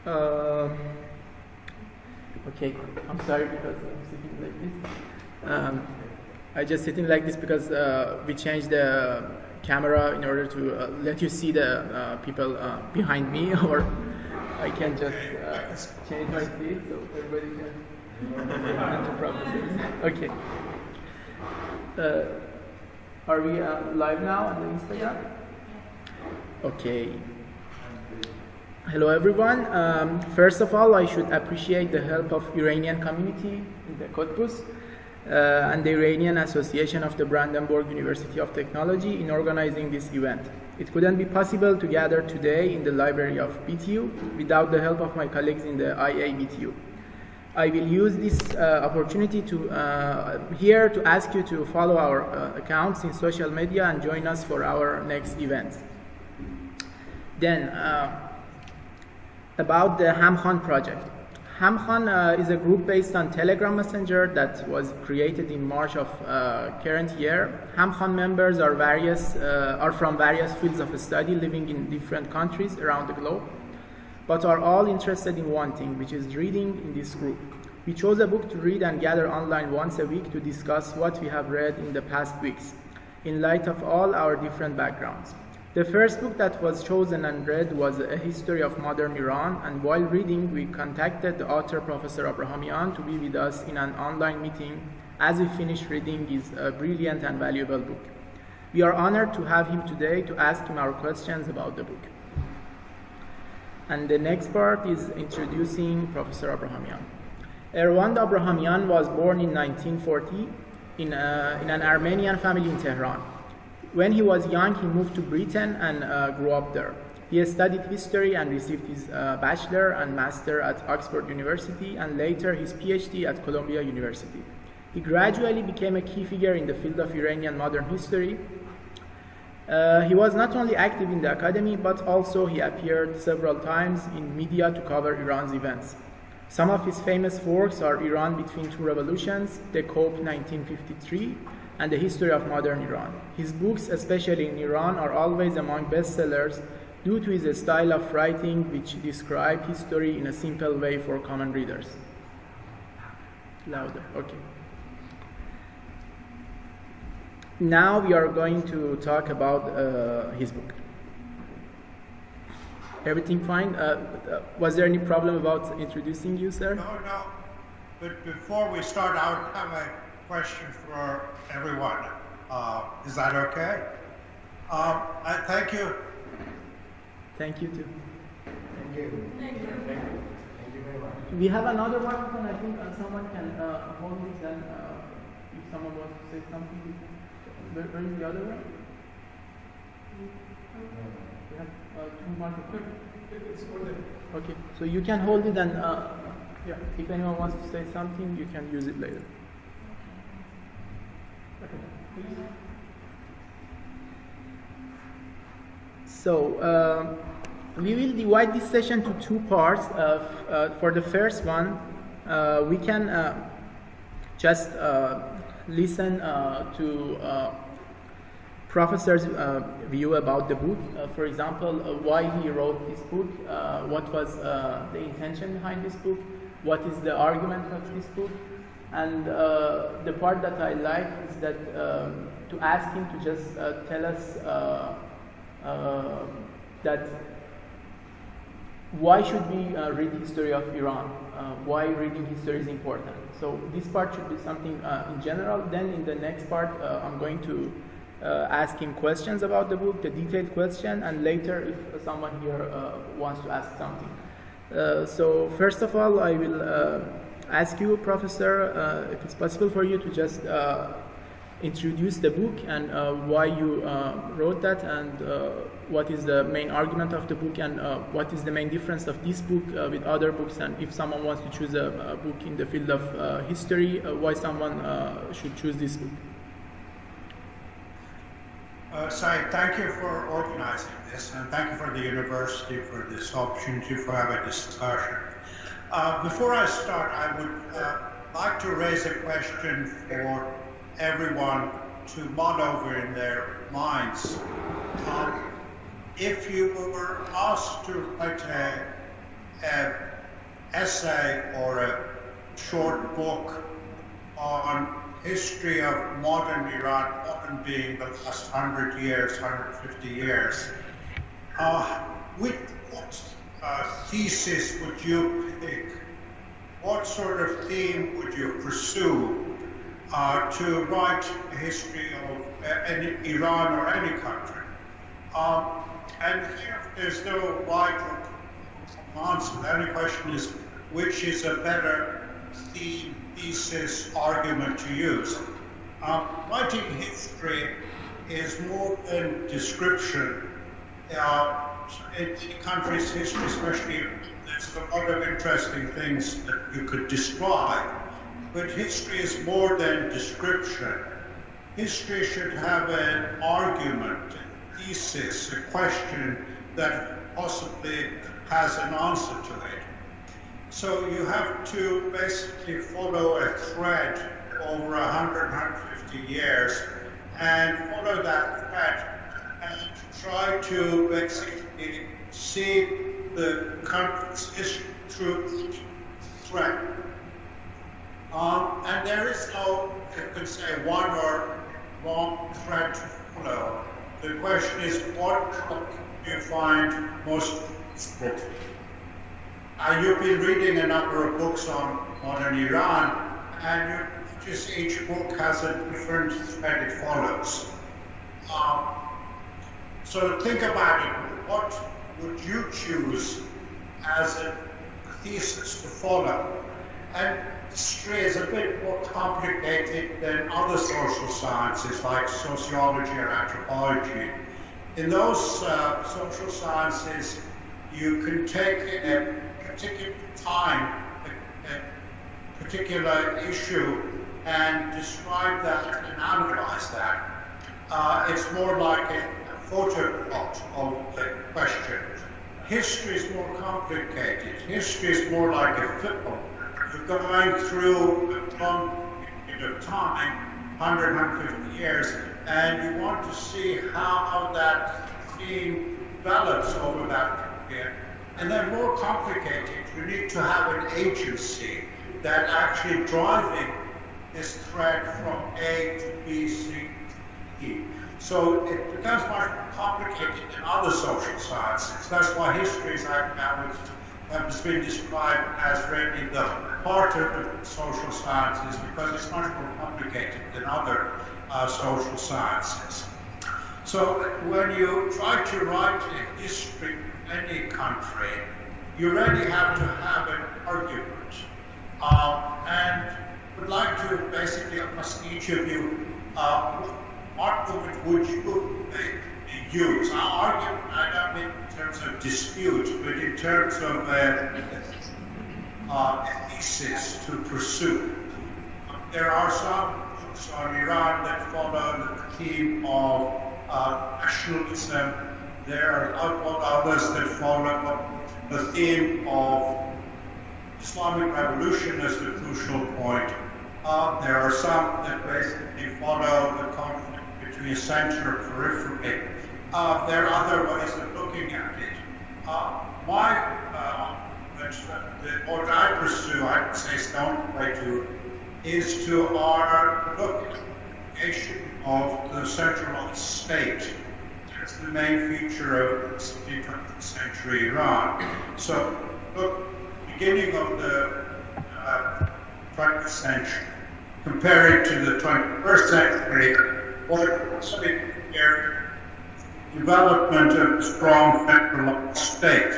Uh, okay, I'm sorry because I'm sitting like this. I just sitting like this because we changed the camera in order to let you see the people behind me, or I can just change my seat so everybody can no problem. Okay. Are we live now on the Instagram? Okay. Hello everyone. First of all, I should appreciate the help of Iranian community in the Qutbus and the Iranian Association of the Brandenburg University of Technology in organizing this event. It couldn't be possible to gather today in the library of BTU without the help of my colleagues in the IABTU. I will use this opportunity to here to ask you to follow our accounts in social media and join us for our next events. Then, about the Hamkhan project. Hamkhan is a group based on Telegram Messenger that was created in March of current year. Hamkhan members are from various fields of study living in different countries around the globe, but are all interested in one thing, which is reading in this group. We chose a book to read and gather online once a week to discuss what we have read in the past weeks, in light of all our different backgrounds. The first book that was chosen and read was A History of Modern Iran, and while reading, we contacted the author Professor Abrahamian to be with us in an online meeting as we finished reading his brilliant and valuable book. We are honored to have him today to ask him our questions about the book. And the next part is introducing Professor Abrahamian. Ervand Abrahamian was born in 1940 in an Armenian family in Tehran. When he was young, he moved to Britain and grew up there. He studied history and received his bachelor and master at Oxford University and later his PhD at Columbia University. He gradually became a key figure in the field of Iranian modern history. He was not only active in the academy, but also he appeared several times in media to cover Iran's events. Some of his famous works are Iran Between Two Revolutions, The Cope 1953, and The History of Modern Iran. His books, especially in Iran, are always among bestsellers due to his style of writing, which describe history in a simple way for common readers. Louder, okay. Now we are going to talk about his book. Everything fine? Was there any problem about introducing you, sir? No. But before we start, I would have a question for everyone. Is that okay? I thank you. Thank you too. Thank you. Thank you. Thank you very much. We have another microphone. I think someone can hold it. Then, if someone wants to say something, where is the other one? We have two microphones. Okay, so you can hold it, and yeah, if anyone wants to say something, you can use it later. So we will divide this session to two parts. For the first one, we can just listen to Professor's view about the book. For example, why he wrote this book, what was the intention behind this book, what is the argument of this book. And the part that I like is that to ask him to just tell us that why should we read history of Iran? Why reading history is important. So this part should be something in general. Then in the next part, I'm going to ask him questions about the book, the detailed question, and later if someone here wants to ask something. So first of all, I will ask you, Professor, if it's possible for you to just introduce the book and why you wrote that, and what is the main argument of the book, and what is the main difference of this book with other books, and if someone wants to choose a book in the field of history, why someone should choose this book. Saeed, thank you for organizing this, and thank you for the university for this opportunity for having a discussion. Before I start, I would like to raise a question for everyone to mull over in their minds. If you were asked to write an essay or a short book on history of modern Iran, modern being the last 100 years, 150 years, what thesis would you pick? What sort of theme would you pursue to write a history of Iran or any country? And here there's no right answer. The only question is, which is a better theme, thesis, argument to use? Writing history is more than description. In any country's history, especially, there's a lot of interesting things that you could describe. But history is more than description. History should have an argument, a thesis, a question that possibly has an answer to it. So you have to basically follow a thread over 100, 150 years and follow that thread and try to basically see the country's history through thread. And there is no, you could say, one or wrong thread to follow. The question is, what do you find most useful? You've been reading a number of books on modern Iran, and you notice each book has a different thread it follows. So think about it. What would you choose as a thesis to follow? And history is a bit more complicated than other social sciences like sociology or anthropology. In those social sciences, you can take a particular time, a particular issue, and describe that and analyze that. It's more like a photo plot of the question. History is more complicated. History is more like a film. You're going through a long period of time, 100, 150 years, and you want to see how that theme develops over that period. And then more complicated, you need to have an agency that actually driving this thread from A to B, C to E. So it becomes much more complicated than other social sciences. That's why history is has been described as really the part of the social sciences, because it's much more complicated than other social sciences. So when you try to write a history of any country, you really have to have an argument. And would like to basically ask each of you, what argument would you use? Our argument, I don't mean in terms of dispute, but in terms of a thesis to pursue. There are some books on Iran that follow the theme of nationalism. There are others that follow the theme of Islamic revolution as the crucial point. There are some that basically follow the conflict between center and periphery. There are other ways of looking at it. What I pursue, I would say, don't way to, is to look at the creation of the centralized state. That's the main feature of 20th century Iran. So, look, beginning of the 20th century, compare it to the 21st century, what here, development of a strong centralized state,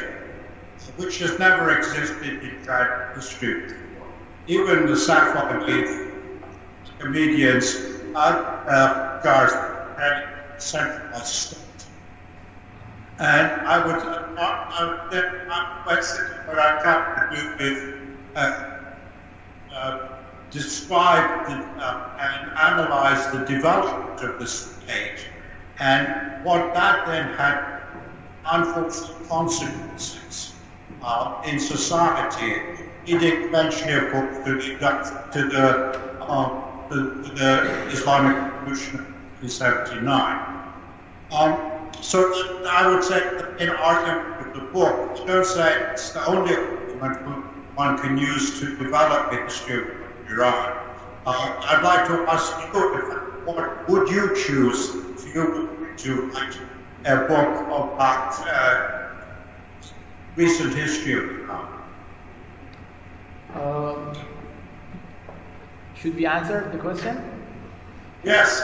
which has never existed in China history before. Even the Safavid comedians had a centralized state. And I would question what I have to do with describe and analyze the development of the state and what that then had unfortunate consequences in society, leading eventually, of course, to the Islamic Revolution of 1979. So I would say in argument with the book, don't say it's the only argument one can use to develop the history of Iran. I'd like to ask you, what would you choose if you were to write a book about recent history of Iran? Should we answer the question? Yes.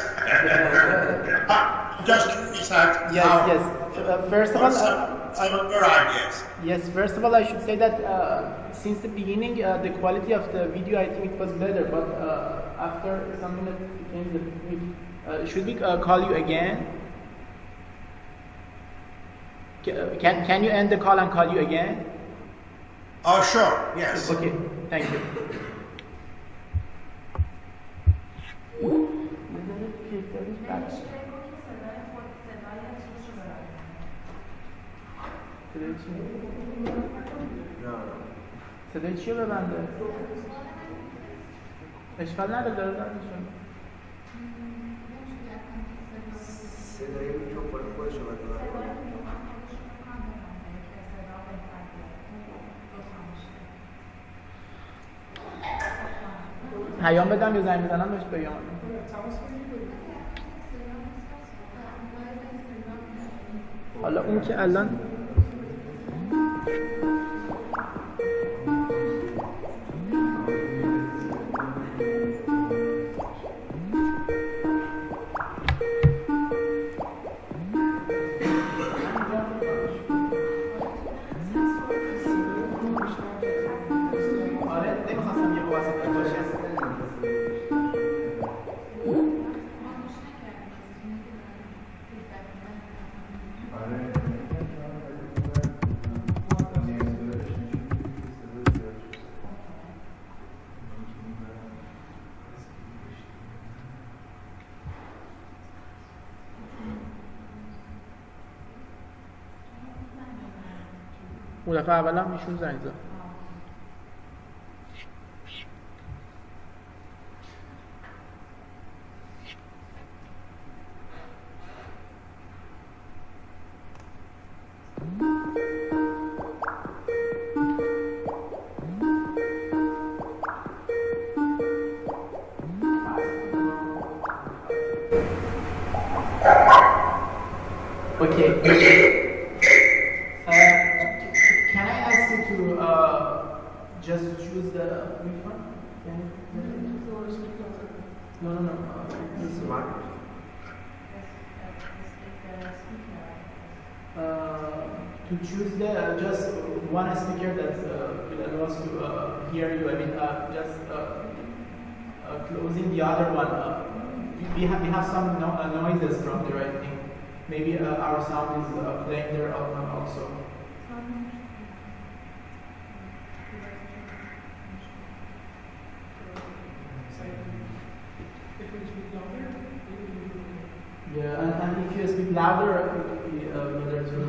Just curious. Yes. First of all, some of your ideas. Yes. First of all, I should say that since the beginning, the quality of the video, I think it was better. But after some minutes, it became the weak. Should we call you again? Can you end the call and call you again? Oh, sure. Yes. Okay. Thank you. صدای چی رو ببنده؟ اشکال نداره داره بندشون صدای میکروفون خودش رو ببنده پیام بدم یا زنگ بزنم بهش بگم حالا اون که الان اون دفعه اول هم ایشون زنگ زد Okay. Can I ask you to just choose the which one? No. This one. To choose the just one speaker that will allow us to hear you. I mean, just closing the other one. We have some noises from the right thing. Maybe our sound is playing there also. Yeah, and if you speak louder, it would be better too.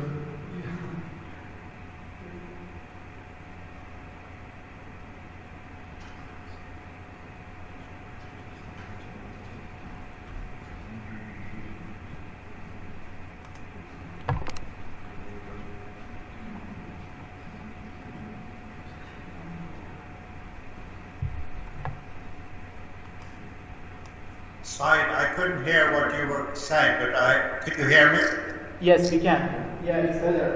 Said, I couldn't hear what you were saying, but could you hear me? Yes, we can. Yeah, it's better.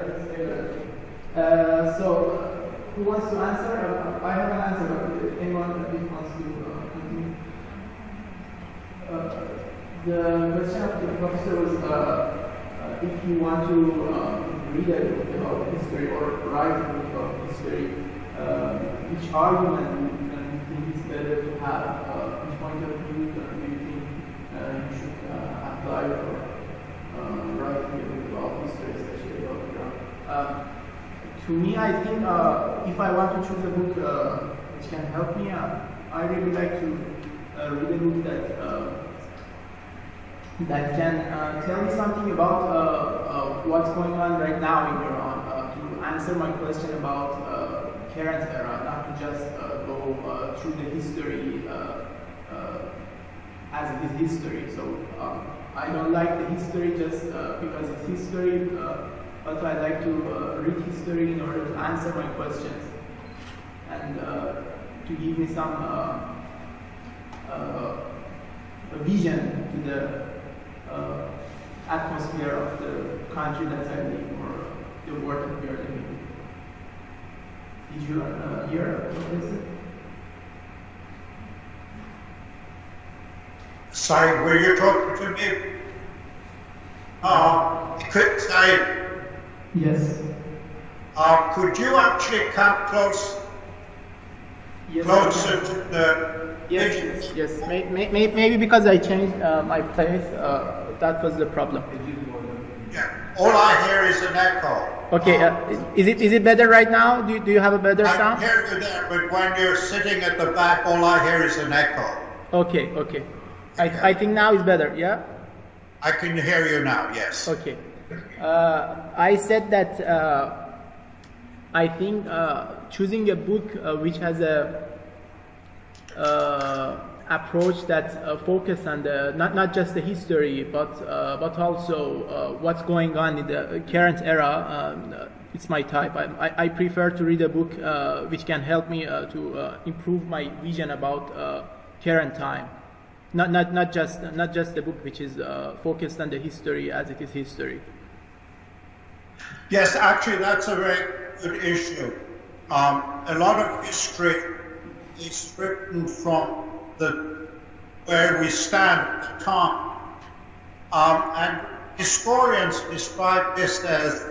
So, who wants to answer? I have an answer, but if anyone wants to continue. The question of the professor was if you want to read a book about history or write a book about history, which argument do you think is better to have? Which point of view do you think you should apply for writing a book about history, especially about Iran? To me, I think if I want to choose a book which can help me, I really like to read a book that can tell me something about what's going on right now in Iran, to answer my question about current era, not to just go through the history as it is history. So I don't like the history just because it's history, but I like to read history in order to answer my questions and to give me some vision to the atmosphere of the country that I live or the world that we are living in. Did you hear what I said? Sorry, were you talking to me? Could I? Yes. Could you actually come closer to the? Yes. Maybe because I changed my place, that was the problem. Yeah. All I hear is an echo. Okay. Is it better right now? Do you have a better I sound? can hear you there, but when you're sitting at the back, all I hear is an echo. Okay. I think now is better. Yeah. I can hear you now. Yes. Okay. I said that I think choosing a book which has a approach that focus on the not just the history but also what's going on in the current era. It's my type. I prefer to read a book which can help me to improve my vision about current time. Not just the book which is focused on the history as it is history. Yes, actually, that's a very good issue. A lot of history is written from where we stand at the time, and historians describe this as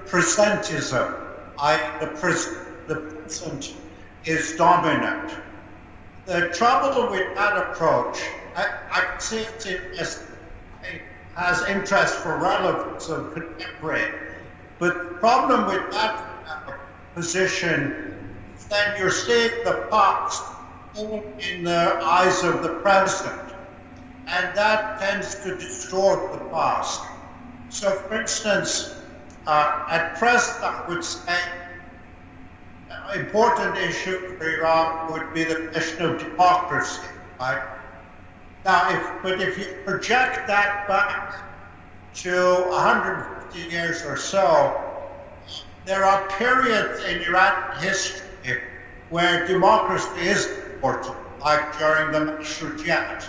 presentism. The present is dominant. The trouble with that approach, I see it has interest for relevance of contemporary, but the problem with that position is then you're seeing the past in the eyes of the present, and that tends to distort the past. So, for instance, at present, I would say an important issue for Iran would be the question of democracy, right? Now, if you project that back to 150 years or so, there are periods in Iranian history where democracy is important, like during the Mashrutiyat.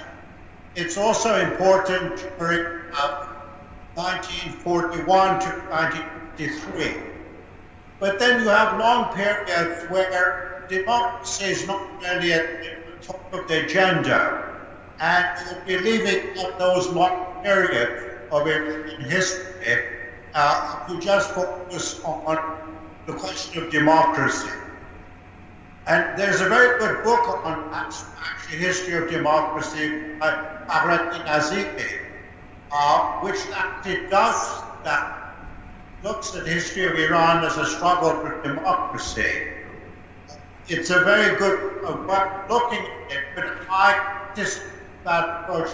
It's also important during 1941 to 1953. But then you have long periods where democracy is not really at the top of the agenda. And you'll be leaving up those long periods of Iranian history to just focus on the question of democracy. And there's a very good book on actually history of democracy by Abrahamian, which actually does that. Looks at history of Iran as a struggle for democracy. It's a very good way looking at it, but I just that approach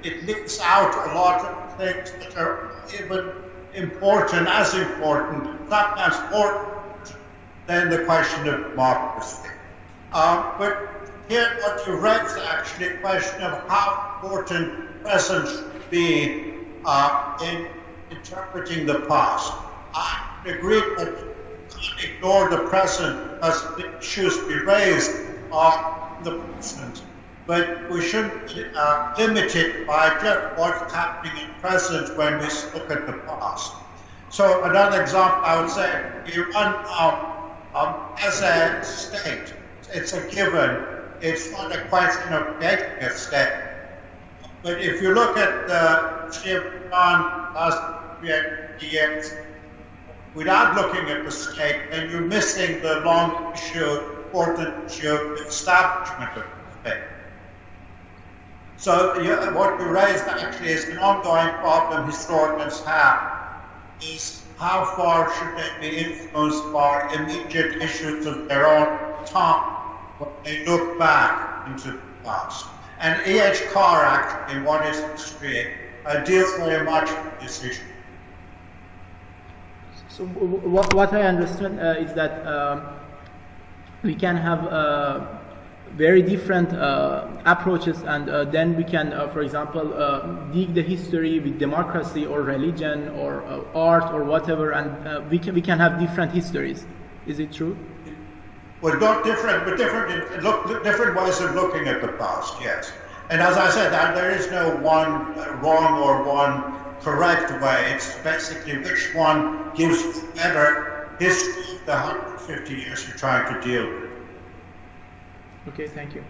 it leaves out a lot of things that are even important, sometimes more than the question of democracy. But here what you raise is actually a question of how important present should be in interpreting the past. I agree that we can't ignore the present as the issues we raised are the present, but we shouldn't limit it by just what's happening in present when we look at the past. So another example I would say, Iran as a state, it's a given, it's not a question of making a state. But if you look at the history of Iran last 50 years, without looking at the state, then you're missing the long issue, important issue of the establishment of the state. So what you raised actually is an ongoing problem historians have, is how far should they be influenced by immediate issues of their own time when they look back into the past. And E.H. Carr actually, in What is History, deals very much with this issue. So what I understand is that we can have very different approaches, and then we can, for example, dig the history with democracy or religion or art or whatever, and we can have different histories. Is it true? Well, not different, but different ways of looking at the past, yes. And as I said, there is no one wrong or one correct way. It's basically which one gives better history of the 150 years you're trying to deal with. Okay, thank you.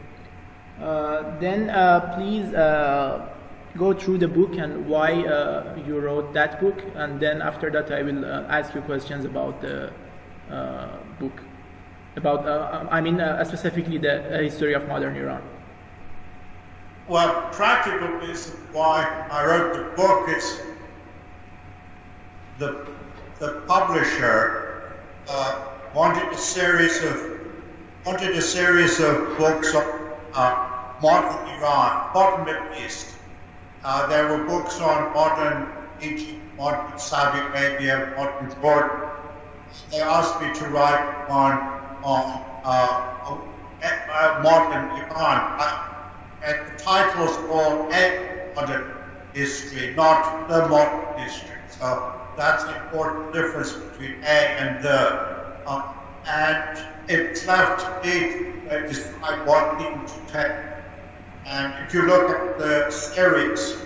Then please go through the book and why you wrote that book, and then after that I will ask you questions about the book, about specifically the history of modern Iran. Well, practical reason why I wrote the book is the publisher wanted a series of books on modern Iran, modern Middle East. There were books on modern Egypt, modern Saudi Arabia, modern Jordan. They asked me to write one on modern Iran. And the titles all A modern history, not the modern history. So that's an important difference between A and the. And it's left me to decide what people to take. And if you look at the series of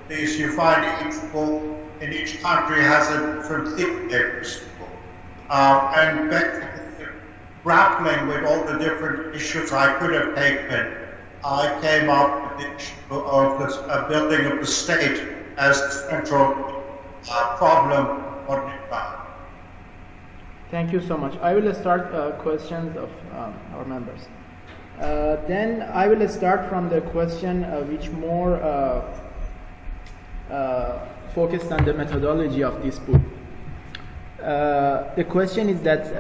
these, you find each book in each country has a different theme areas. And basically grappling with all the different issues I could have taken, I came up with the issue of the building of the state as the central problem of Iran. Thank you so much. I will start questions of our members. Then I will start from the question which more focused on the methodology of this book. The question is that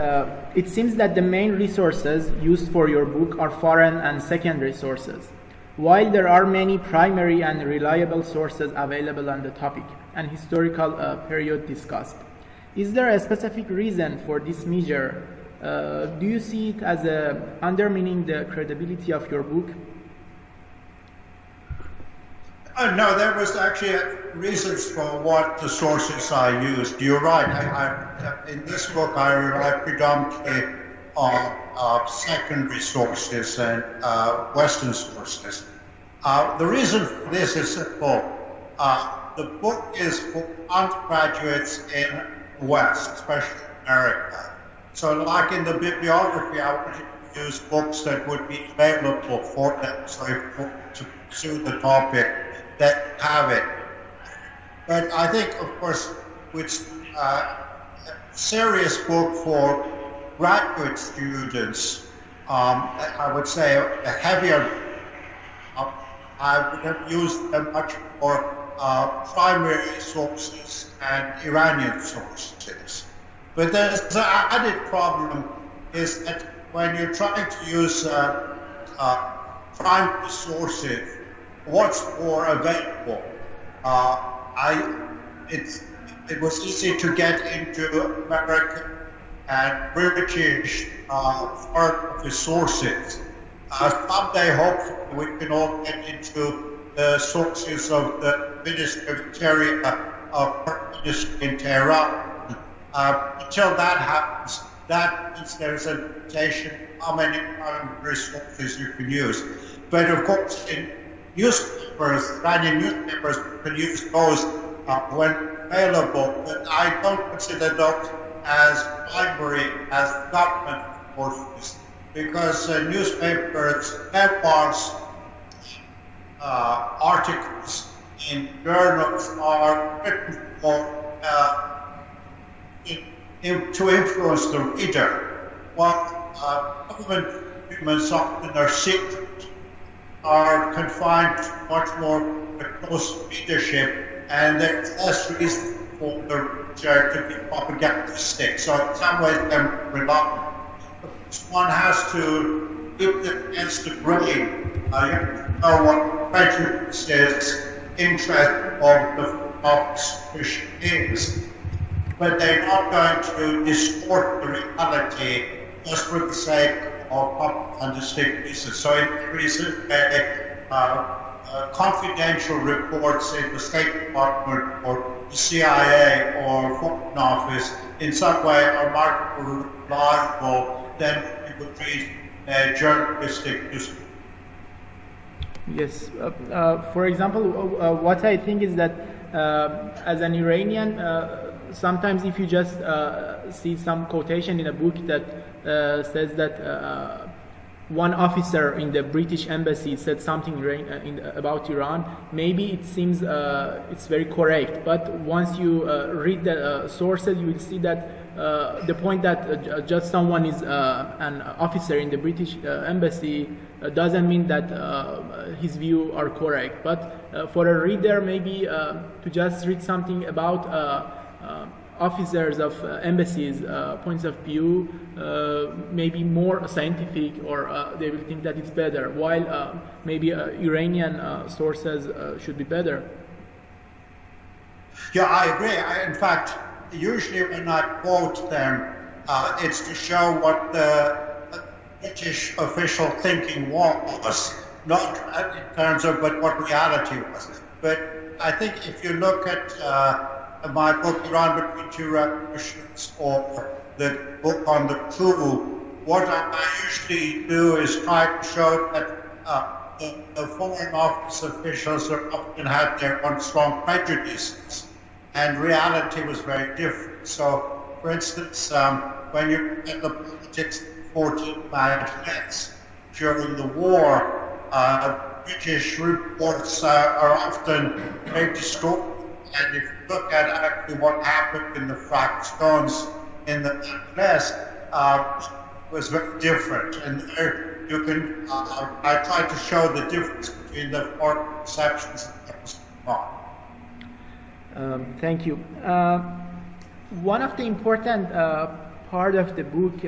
it seems that the main resources used for your book are foreign and secondary sources, while there are many primary and reliable sources available on the topic and historical period discussed. Is there a specific reason for this measure? Do you see it as undermining the credibility of your book? No, there was actually reasons for what the sources I used. You're right. In this book, I rely predominantly on secondary sources and Western sources. The reason for this is simple. The book is for undergraduates in the West, especially America. So like in the bibliography, I wanted to use books that would be available for them, so to pursue the topic, that have it. But I think, of course, with a serious book for graduate students, I would say a heavier, I would have used a much more primary sources and Iranian sources. But there's an added problem is that when you're trying to use primary sources, what's more available? It was easy to get into American and British foreign sources. Someday, hopefully, we can all get into the sources of the Ministry of Interior in Tehran. Until that happens, that means there's a limitation how many primary sources you can use. But of course, in newspapers, Iranian newspapers, can use those when available, but I don't consider those as primary, as government sources, because newspapers, memoirs, articles in journals are written for to influence the reader. While government documents often are secret, are confined to much more close readership, and there's less reason for the reader to be propagandistic. So in some ways they're reluctant. One has to keep it against the grain. You have to know what prejudice is, interest of speech is. But they're not going to distort the reality just for the sake of propagandistic reasons. So it is confidential reports in the State Department or the CIA or Foreign Office in some way are more reliable than we would treat journalistic news. Yes. For example, what I think is that as an Iranian, sometimes if you just see some quotation in a book that says that one officer in the British embassy said something about Iran, maybe it seems it's very correct. But once you read the sources, you will see that the point that just someone is an officer in the British embassy doesn't mean that his views are correct. But for a reader, maybe to just read something about officers of embassies' points of view, maybe more scientific, or they will think that it's better, while maybe Iranian sources should be better. Yeah, I agree. In fact, usually when I quote them, it's to show what the British official thinking was, not in terms of but what reality was. But I think if you look at my book, Iran Between Two Revolutions, or the book on the coup, what I usually do is try to show that the Foreign Office officials often had their own strong prejudices, and reality was very different. So, for instance, when you look at the politics of 14 bad deaths during the war, British reports are often very distorted. And if you look at actually what happened in the fractions in the West, was very different. And there you can, I try to show the difference between the foreign perceptions and what's going on. Thank you. One of the important part of the book,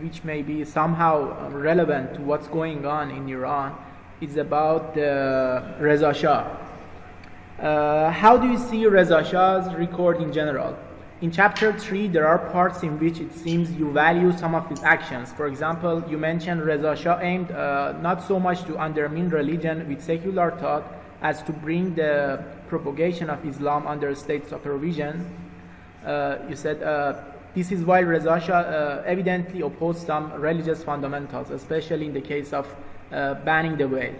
which may be somehow relevant to what's going on in Iran, is about Reza Shah. How do you see Reza Shah's record in general? In chapter 3, there are parts in which it seems you value some of his actions. For example, you mentioned Reza Shah aimed not so much to undermine religion with secular thought as to bring the propagation of Islam under state supervision. You said this is why Reza Shah evidently opposed some religious fundamentals, especially in the case of banning the veil.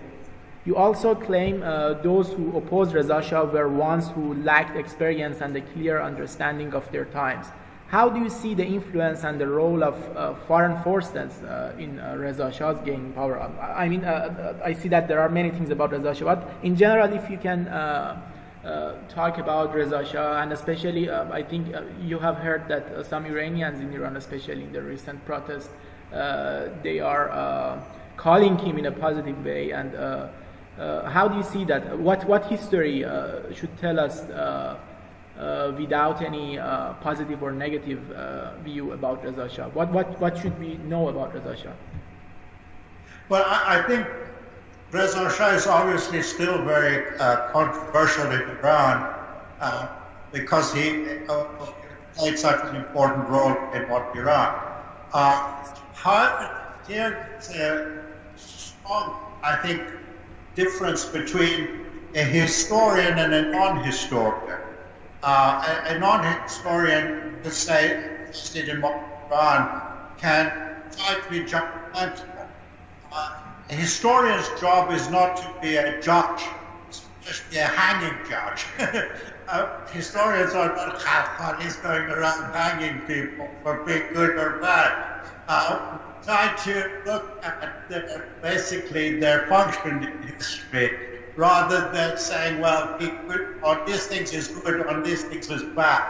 You also claim those who opposed Reza Shah were ones who lacked experience and a clear understanding of their times. How do you see the influence and the role of foreign forces in Reza Shah's gaining power? I mean, I see that there are many things about Reza Shah, but in general, if you can talk about Reza Shah, and especially, I think you have heard that some Iranians in Iran, especially in the recent protests, they are calling him in a positive way, and how do you see that? What history should tell us without any positive or negative view about Reza Shah? What should we know about Reza Shah? Well, I think Reza Shah is obviously still very controversial in Iran because he played such an important role in what Iran. However, there's a strong, I think, difference between a historian and a non-historian. A non-historian, let's say, interested in Iran, can try to be judgmental. A historian's job is not to be a judge, it's just be a hanging judge. Historians are not khalkhalis going around hanging people for being good or bad. Try to look at basically their function in history, rather than saying, well, on these things is good, on these things is bad.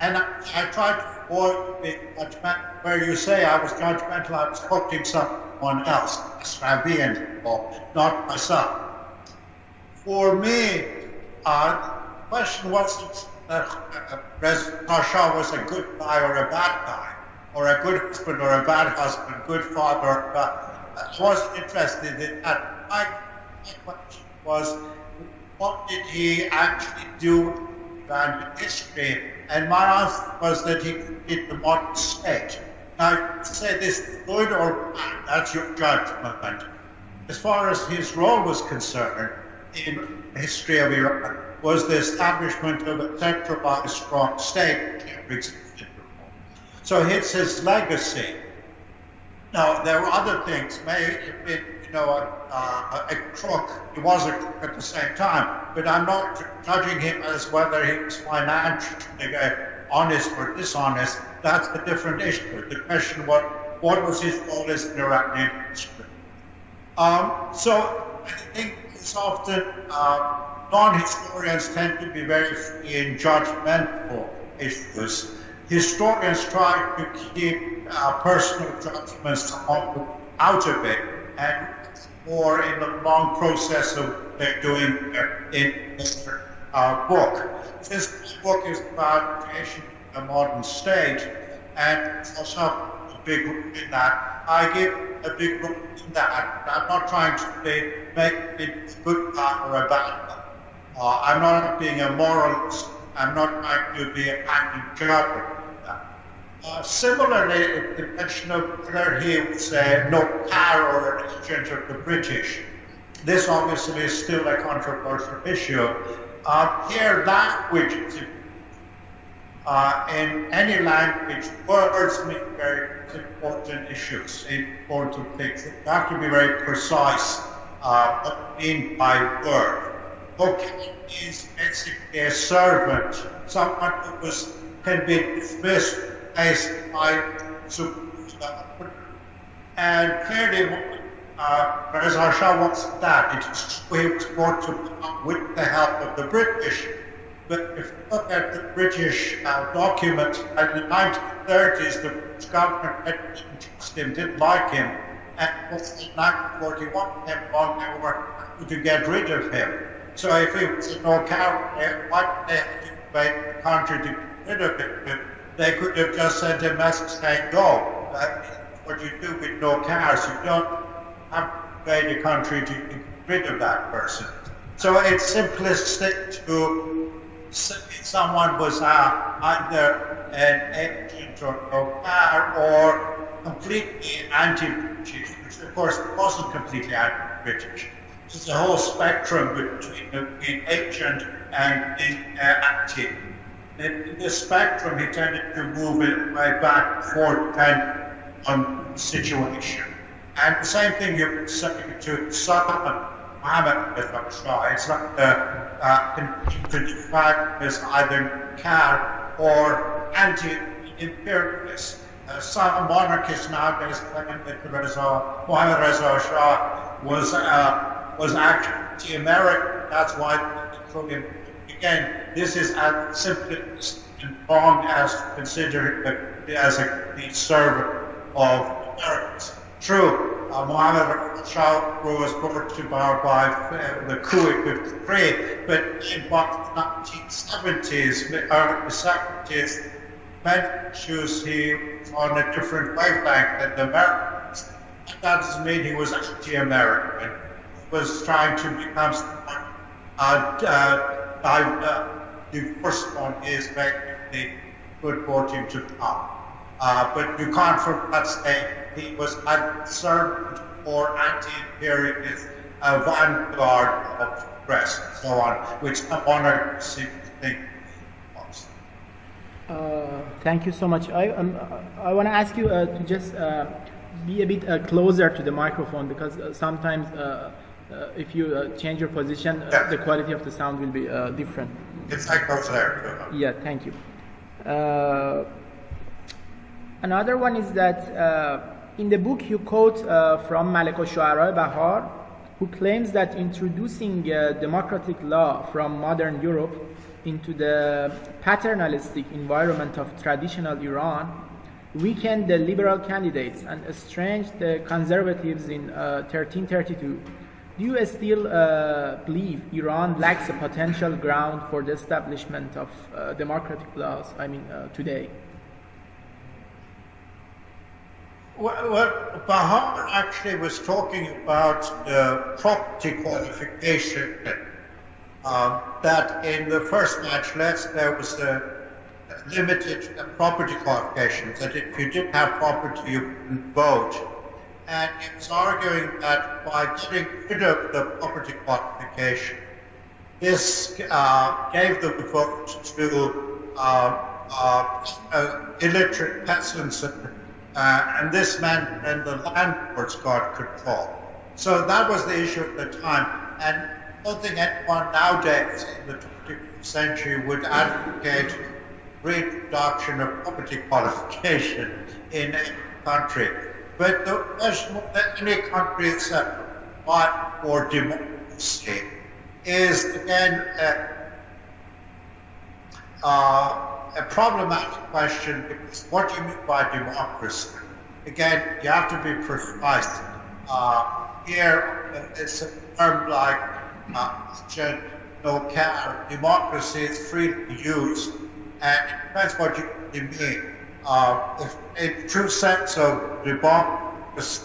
And I try to avoid being judgmental. Where you say I was judgmental, I was quoting someone else, Arabian people, not myself. For me, the question wasn't that Reza Shah was a good guy or a bad guy, or a good husband or a bad husband, good father. I wasn't interested in that. My question was, what did he actually do in history? And my answer was that he did the modern state. I say this, good or bad, that's your judgment. As far as his role was concerned in the history of Iran, was the establishment of a centralized, strong state. So it's his legacy. Now, there were other things. Maybe, a crook. He was a crook at the same time. But I'm not judging him as whether he was financially honest or dishonest. That's a different issue. The question, what was his role as an Iranian history? So I think it's often non-historians tend to be very free in judgmental issues. Historians try to keep personal judgments out of it, and more in the long process of doing in this book. This book is about creation of a modern state, and it's also a big role in that. I give a big role in that. I'm not trying to make it a good guy or a bad guy. I'm not being a moralist. I'm not trying to be a anti-judge. Similarly, the question of whether he was a notar or an agent of the British. This obviously is still a controversial issue. Here, language is in any language, words mean very important issues, important things. You have to be very precise what you mean by word. Okay is basically a servant, someone who can be dismissed as by and clearly Reza Shah wants that. It is he was brought to with the help of the British. But if you look at the British document, in the 1930s, the British government didn't trust him, didn't like him, and in 1941 came along, they were to get rid of him. So if he was a no-character, why did they have to invade the country to get rid of him? They could have just sent a message saying, go. What you do with no cars, you don't have to invade the country to get rid of that person. So it's simplistic to say someone was either an agent or no or completely anti-British, which of course wasn't completely anti-British. There's a whole spectrum between the agent and the anti. In this spectrum, he tended to move it way back and forth depending on the situation. And the same thing you would say to Sultan Mohammed Shah. It's not to define as either Kar or anti-imperialist. Some monarchists nowadays claim that Mohammed Reza Shah was actually American. That's why they threw him. Again, this is as simply and wrong as to consider it as the servant of Americans. True, Mohammed Shah was brought to power by the coup in 1953, but in the 1970s, early 70s, many issues he was on a different wavelength than the Americans. That doesn't mean he was anti-American. He was trying to become divorced on his basically could brought him to power. But you can't from that say he was either servant or anti-imperialist vanguard of the press and so on, which the monarchs seem to think was. Thank you so much. I want to ask you to just be a bit closer to the microphone, because sometimes if you change your position, the quality of the sound will be different. It's echoes there. Yeah, thank you. Another one is that in the book you quote from Malik al-Shu'ara Bahar, who claims that introducing democratic law from modern Europe into the paternalistic environment of traditional Iran weakened the liberal candidates and estranged the conservatives in 1332. Do you still believe Iran lacks a potential ground for the establishment of democratic laws, today? Well, Bahar actually was talking about property qualification. That in the first majlis there was limited property qualifications, that if you didn't have property, you couldn't vote. And he was arguing that by getting rid of the property qualification, this gave the vote to illiterate peasants, and this meant then the landlords got control. So that was the issue at the time, and I don't think anyone nowadays in the 21st century would advocate reintroduction of property qualification in any country. But the question that any country except fight for democracy is again a problematic question, because what do you mean by democracy? Again, you have to be precise. Here, it's a term like democracy is freely used, and it depends what you mean. If a true sense of democracy,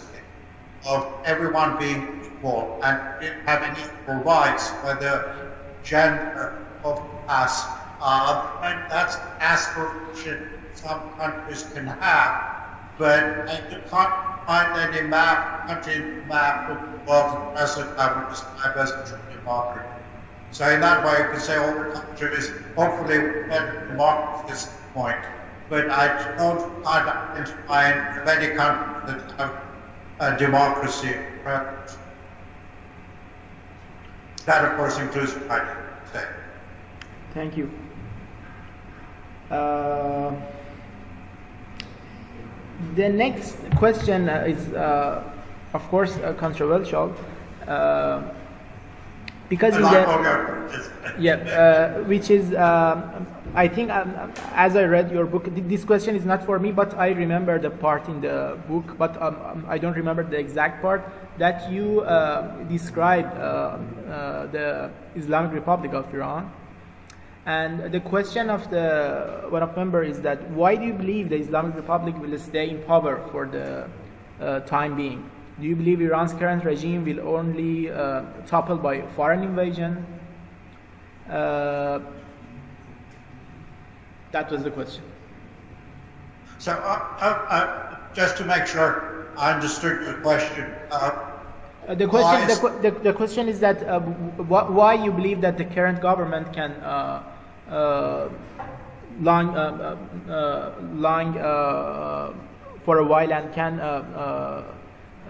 of everyone being equal and having equal rights, whether gender or class, and that's an aspiration some countries can have, but you can't find any country map of the world that doesn't have a described as a true democracy. So in that way, you can say all the countries hopefully will get democracy at this point. But I don't identify many countries that have a democracy present. That, of course, includes the United States. Thank you. The next question is, of course, controversial. Because which is, I think, as I read your book, this question is not for me, but I remember the part in the book, but I don't remember the exact part that you described the Islamic Republic of Iran. And the question of the one of member is that why do you believe the Islamic Republic will stay in power for the time being? Do you believe Iran's current regime will only topple by foreign invasion? That was the question. So just to make sure I understood the question. The question is that why you believe that the current government can long for a while and can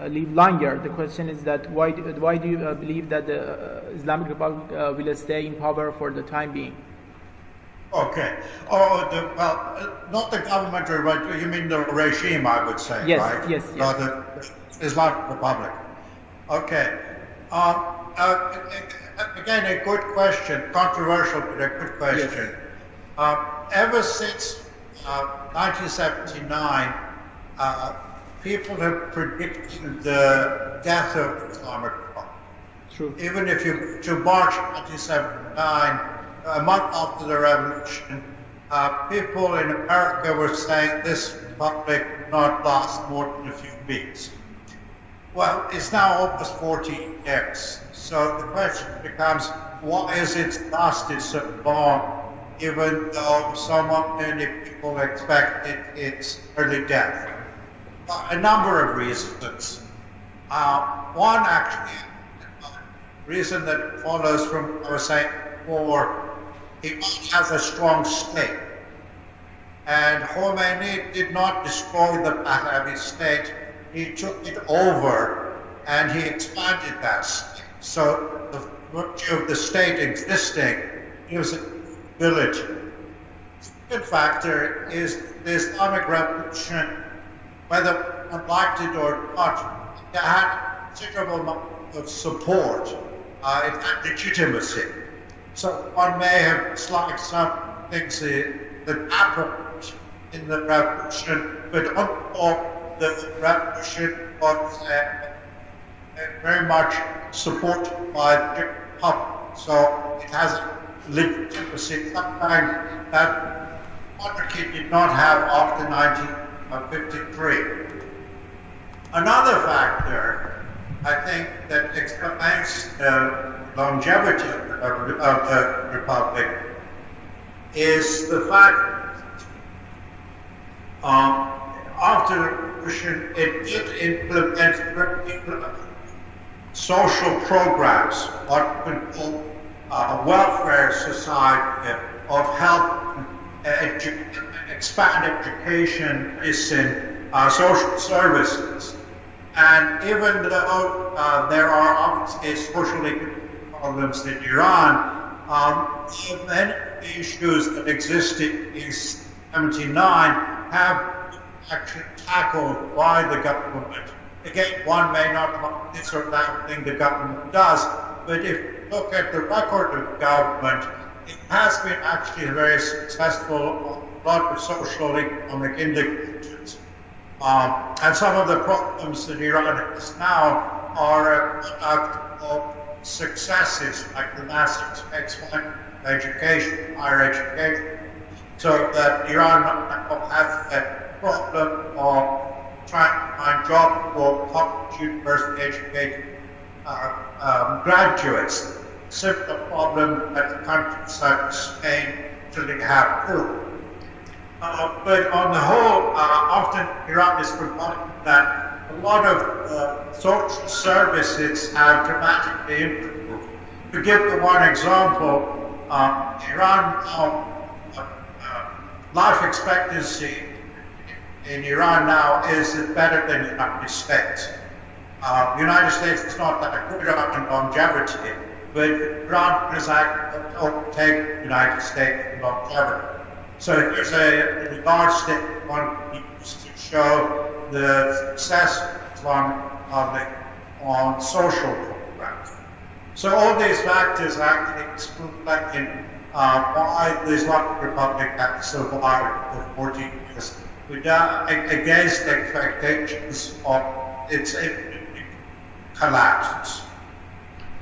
live longer. The question is that why do you believe that the Islamic Republic will stay in power for the time being? Okay. Well, not the government, but you mean the regime, I would say, yes, right? Yes. Not the Islamic Republic. Okay. Again, a good question, controversial, but a good question. Yes. Ever since 1979, people have predicted the death of the Islamic Republic. True. Even if you go to March 1979, a month after the revolution, people in America were saying this republic would not last more than a few weeks. Well, it's now almost 14 years. So the question becomes, why is it lasted so long, even though so many people expected its early death? A number of reasons. One, actually, reason that follows from what I was saying before, it has a strong state. And Khomeini did not destroy the Pahlavi state, he took it over and he expanded that state. So the virtue of the state existing gives it ability. The second factor is the Islamic Revolution, whether one liked it or not, it had considerable amount of support. It had legitimacy. So one may have disliked some things that happened in the revolution, but overall the revolution was very much supported by the public. So it has legitimacy, something that monarchy did not have after 1953. Another factor, I think, that explains the longevity of the republic is the fact after the revolution, it did implement social programs, what we call welfare society, of help expand education, medicine, social services. And even though there are obviously social economic problems in Iran, many issues that existed in 79 have actually tackled by the government. Again, one may not like this or that thing the government does, but if you look at the record of government, it has been actually very successful on a lot of social economic indicators. And some of the problems that Iran has now are a product of successes like the massive expansion of education, higher education, so that Iran now has a problem of trying to find jobs for college university educated graduates. Similar problem that the countries such as Spain actually have too. But on the whole, often Iran is forgotten that a lot of social services have dramatically improved. To give the one example, Iran now, life expectancy in Iran now is better than the United States. The United States is not that good on longevity, but Iran is actually overtake the United States in longevity. So here's a large stick one can use to show the success of Islamic Republic on social programs. So all these factors actually explain why the Islamic Republic has survived for 14 years against expectations of its collapses.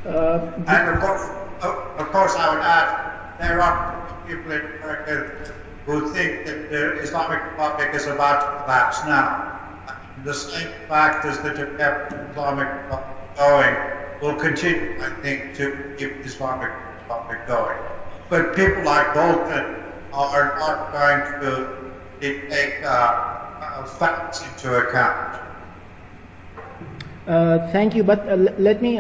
And of course, I would add, there are people in America who think that the Islamic Republic is about to collapse now. The same factors that have kept the Islamic Republic going will continue, I think, to keep the Islamic Republic going. But people like Bolton are not going to take facts into account. Thank you, but let me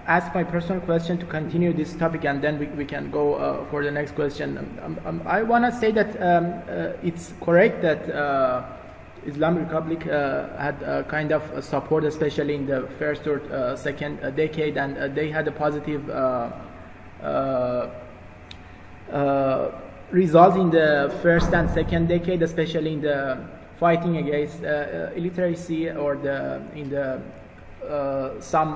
ask my personal question to continue this topic, and then we can go for the next question. I want to say that it's correct that Islamic Republic had kind of support, especially in the first or second decade, and they had a positive result in the first and second decade, especially in the fighting against illiteracy or in the some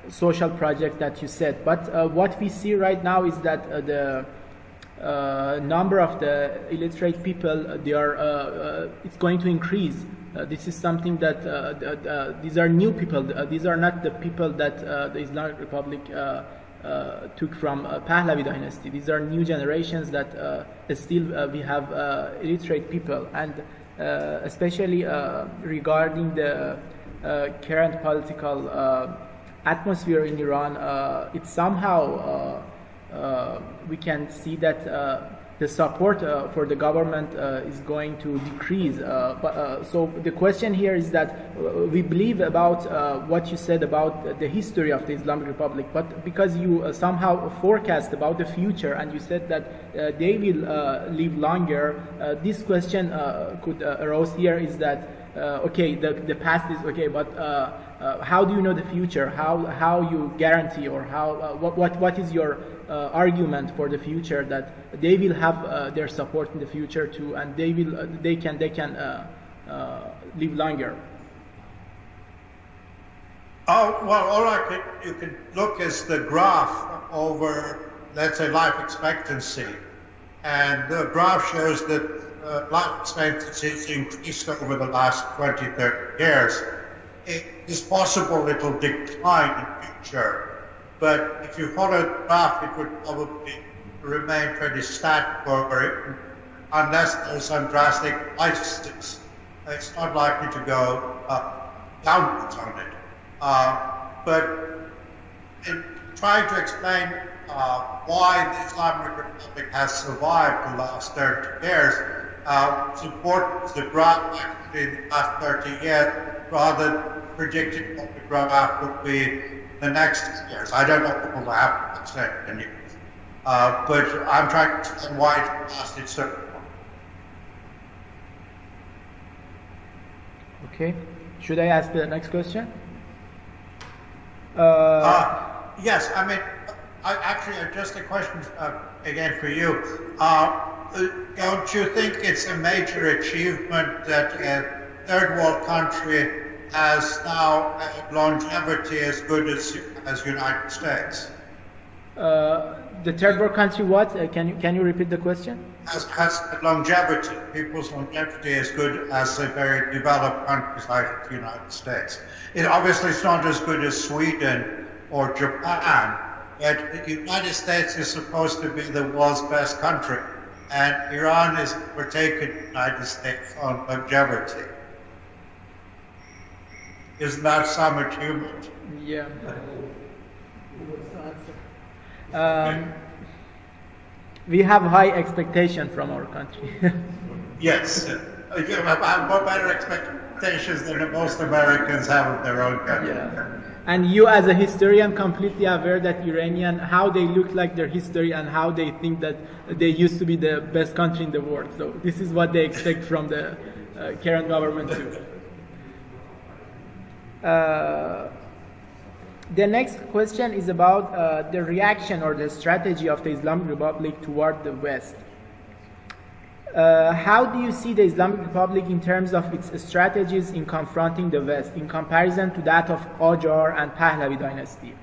social project that you said. But what we see right now is that the number of the illiterate people, it's going to increase. This is something that these are new people. These are not the people that the Islamic Republic took from Pahlavi dynasty. These are new generations that still we have illiterate people, and especially regarding the current political atmosphere in Iran, it's somehow we can see that the support for the government is going to decrease. So the question here is that we believe about what you said about the history of the Islamic Republic, but because you somehow forecast about the future and you said that they will live longer, this question could arise here is that okay, the past is okay, but how do you know the future? How you guarantee, or how what is your argument for the future that they will have their support in the future too, and they can live longer? Oh well, all right. You can look as the graph over, let's say, life expectancy, and the graph shows that life expectancy has increased over the last 20, 30 years. It is possible it will decline in future, but if you follow the graph, it would probably remain pretty static unless there's some drastic crisis. It's not likely to go downwards on it. But in trying to explain why the Islamic Republic has survived the last 30 years. Support the graph actually in the last 30 years rather than predicting what the graph will be the next years. I don't know what will happen in the next 10 years. But I'm trying to explain why it lasted so long. Okay. Should I ask the next question? Yes, I mean, just a question again for you. Don't you think it's a major achievement that a third world country has now longevity as good as United States? The third world country what? Can you repeat the question? Has longevity, people's longevity as good as a very developed countries like the United States. Obviously it's not as good as Sweden or Japan, but the United States is supposed to be the world's best country, and Iran is overtaken the United States on longevity. Isn't that some achievement? Yeah. We have high expectation from our country. Yes. You have more better expectations than most Americans have of their own country. Yeah. And you as a historian completely aware that Iranian, how they look like their history and how they think that they used to be the best country in the world. So this is what they expect from the current government too. The next question is about the reaction or the strategy of the Islamic Republic toward the West. How do you see the Islamic Republic in terms of its strategies in confronting the West in comparison to that of Qajar and Pahlavi dynasty?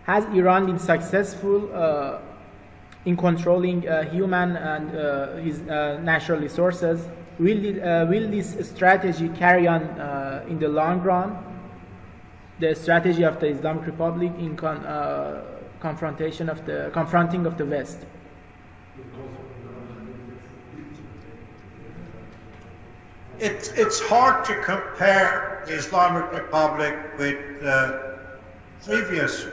Has Iran been successful in controlling human and his natural resources? Will this strategy carry on in the long run? The strategy of the Islamic Republic in confronting of the West. It's hard to compare the Islamic Republic with previous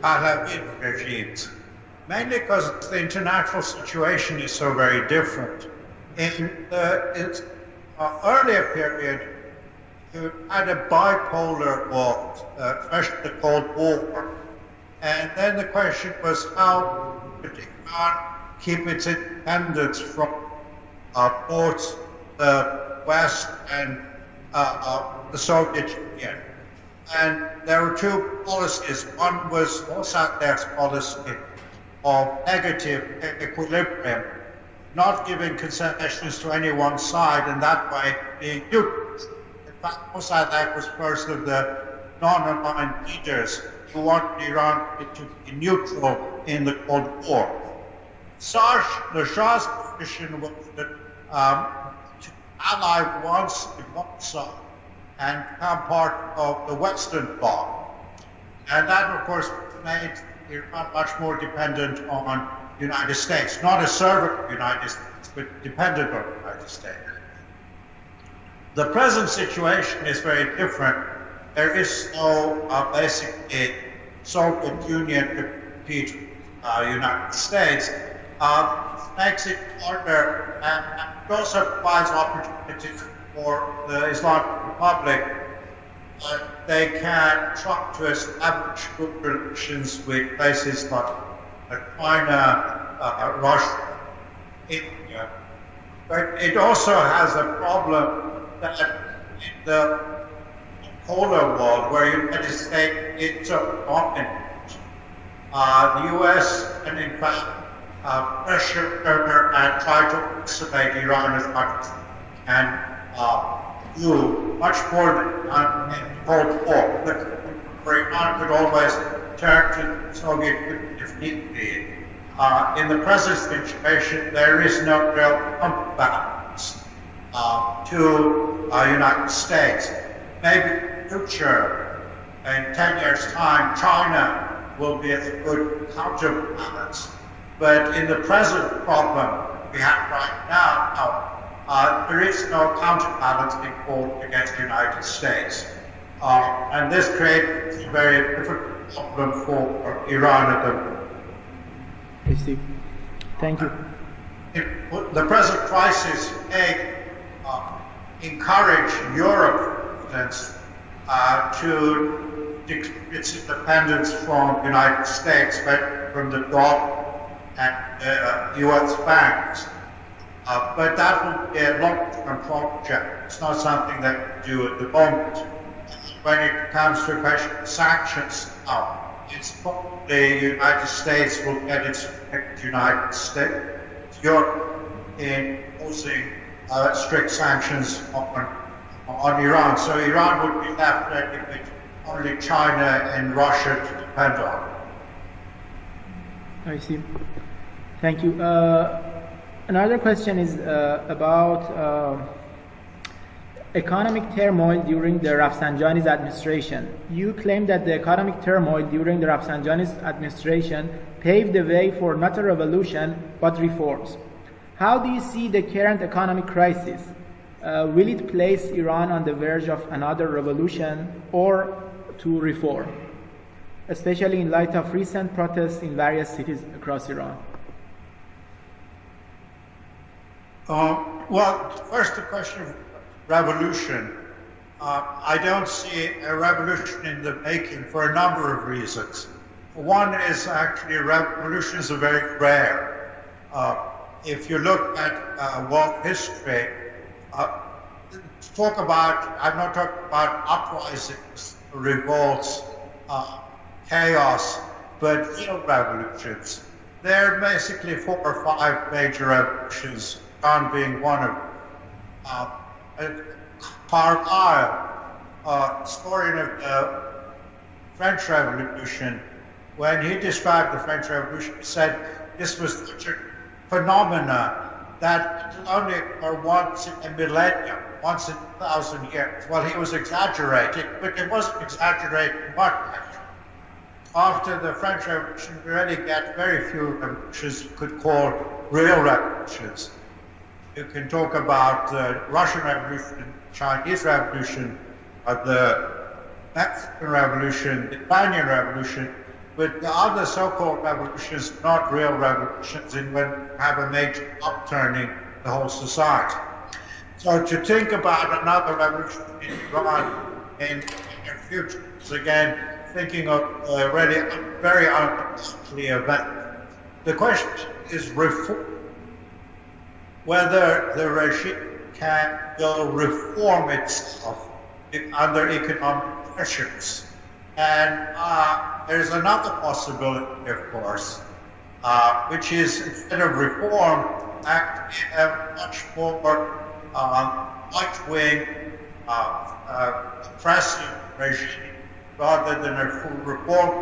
Pahlavi regimes, mainly because the international situation is so very different. In its earlier period, you had a bipolar world, especially the Cold War. And then the question was how could Iran keep its independence from both the West and the Soviet Union. And there were two policies. One was Mossadegh's policy of negative equilibrium, not giving concessions to any one side, and that way being neutral. In fact, Mossadegh was first of the non-aligned leaders who wanted Iran to be neutral in the Cold War. The Shah's position was that to ally one side and become part of the Western Bloc. And that, of course, made Iran much more dependent on the United States, not a servant of the United States, but dependent on the United States. The present situation is very different. There is no basically Soviet Union to compete with the United States. Makes it harder, and it also provides opportunities for the Islamic Republic. They can try to establish good relations with places like China, Russia, India. But it also has a problem that in the polar world, where the United States is so dominant, the U.S. and in fact pressure and try to isolate Iran as much as and do much more than in the Cold War. Where Iran could always turn to the Soviet Union if need be. In the present situation, there is no real counterbalance to the United States. Maybe in the future, in 10 years' time, China will be a good counterbalance. But in the present problem we have right now, there is no counterbalance being fought against the United States. And this creates a very difficult problem for Iran at the moment. I see. Thank you. The present crisis may encourage Europe to declare its independence from the United States, but from the dollar and U.S. banks. But that will be a long-term project. It's not something that we do at the moment. When it comes to a question of sanctions now, it's probably the United States will get its United States, Europe, in imposing strict sanctions on Iran. So Iran would be left with only China and Russia to depend on. I see. Thank you. Another question is about economic turmoil during the Rafsanjani's administration. You claim that the economic turmoil during the Rafsanjani's administration paved the way for not a revolution, but reforms. How do you see the current economic crisis? Will it place Iran on the verge of another revolution or to reform, especially in light of recent protests in various cities across Iran? Well, first the question of revolution. I don't see a revolution in the making for a number of reasons. One is actually revolutions are very rare. If you look at world history, I'm not talking about uprisings, revolts, chaos, but real revolutions. There are basically 4 or 5 major revolutions, Iran being one of them. Carlyle, historian of the French Revolution, when he described the French Revolution, he said this was such a phenomena that only occur once in a millennium, once in 1,000 years. Well, he was exaggerating, but it wasn't exaggerating much. After the French Revolution, we really get very few revolutions you could call real revolutions. You can talk about the Russian Revolution, Chinese Revolution, the Mexican Revolution, the Iranian Revolution, but the other so-called revolutions are not real revolutions and when have a major upturning the whole society. So to think about another revolution in Iran in the future is again thinking of a really very unlikely event. The question is reform. Whether the regime will reform itself under economic pressures. And there's another possibility, of course, which is instead of reform, actually have much more right-wing, oppressive regime rather than a full reform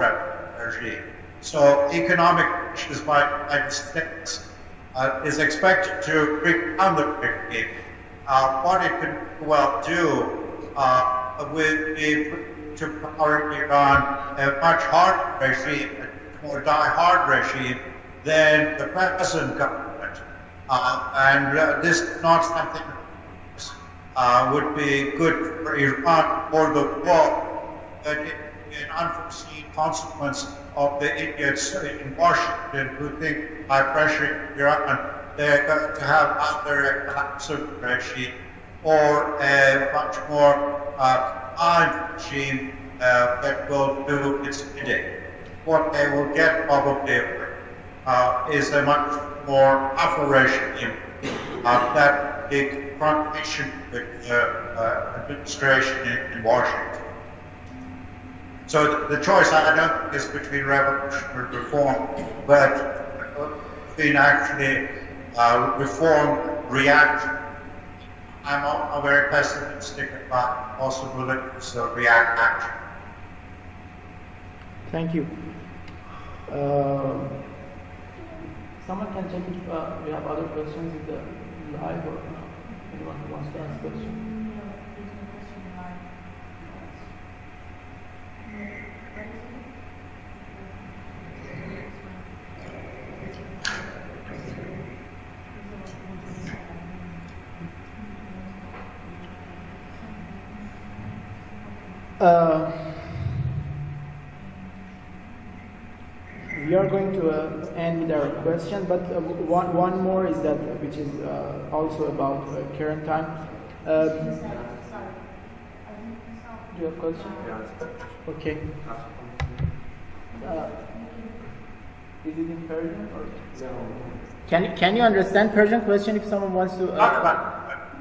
regime. So economic pressures by the United States is expected to bring down the regime. What it can well do would be to power Iran a much harder regime, a more die-hard regime than the present government. And this is not something that would be good for Iran or the world, but it is an unforeseen consequence of the idiots in Washington who think by pressuring Iran they're going to have either a collapse of the regime or a much more kind regime that will do its bidding. What they will get probably is a much more powerful regime that the confrontation with the administration in Washington. So the choice, I don't think, is between revolution and reform, but between actually reform, reaction. I'm very pessimistic about possibilities of reaction. Thank you. Someone can check if we have other questions in the live or anyone who wants to ask a question. We are going to end with our question, but one more is that which is also about current time. Do you have a question? Okay. Is it in Persian or no? Can you understand Persian question if someone wants to?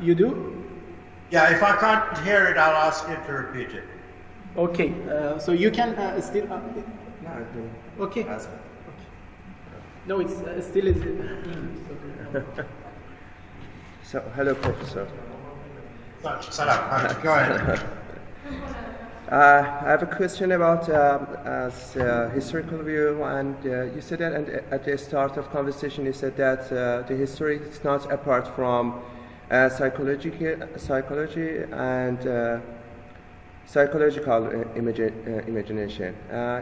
You do? Yeah, if I can't hear it, I'll ask you to repeat it. Okay, so you can still. No, I don't. Okay. Ask. No, it's still is. So, hello, Professor. Salam. Go ahead. I have a question about historical view, and you said that at the start of conversation, you said that the history is not apart from psychology and psychological imagination.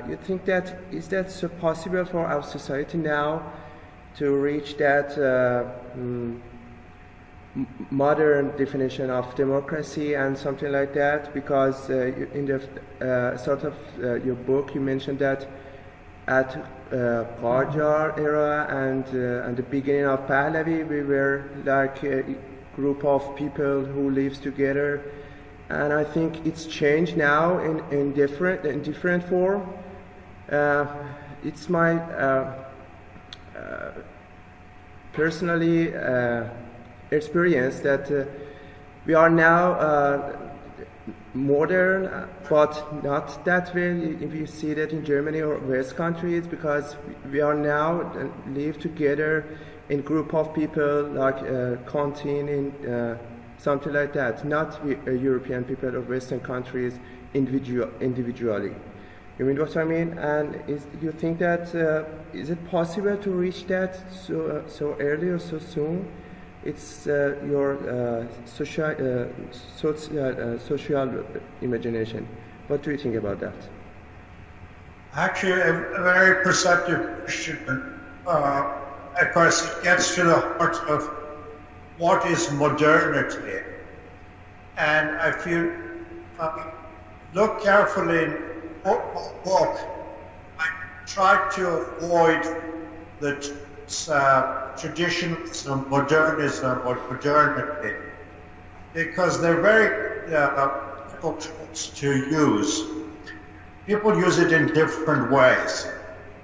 You think that is that so possible for our society now to reach that modern definition of democracy and something like that? Because in the start of your book, you mentioned that at Qajar era and the beginning of Pahlavi, we were like a group of people who lives together. And I think it's changed now in different form. It's my personally experience that we are now modern, but not that way. If you see that in Germany or West countries, because we are now live together in group of people like canteen in. Something like that, not European people or Western countries individually. You mean what I mean? And you think that is it possible to reach that so early or so soon? It's your social imagination. What do you think about that? Actually, a very perceptive question. Of course, it gets to the heart of what is modernity. And if you look carefully in my book, I try to avoid the traditionalism, modernism, or modernity, because they're very difficult to use. People use it in different ways.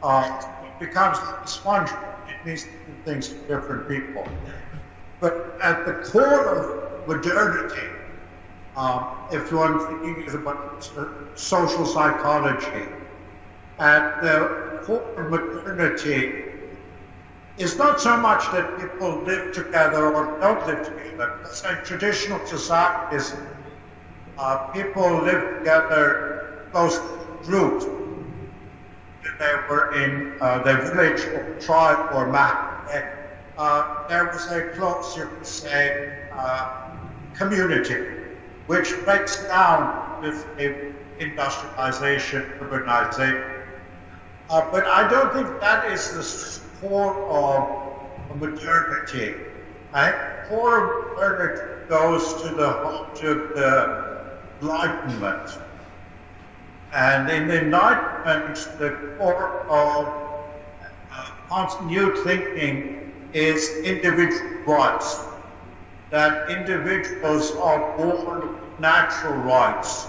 It becomes like a sponge. It means different things to different people. But at the core of modernity, if you want to think about social psychology, at the core of modernity is not so much that people live together or don't live together. Because in traditional societies, people live together close groups. They were in their village or tribe or map. There was a close, you could say, community, which breaks down with industrialization, urbanization. But I don't think that is the core of modernity. The core of modernity goes to the Enlightenment. And in the Enlightenment, the core of new thinking is individual rights, that individuals are born with natural rights,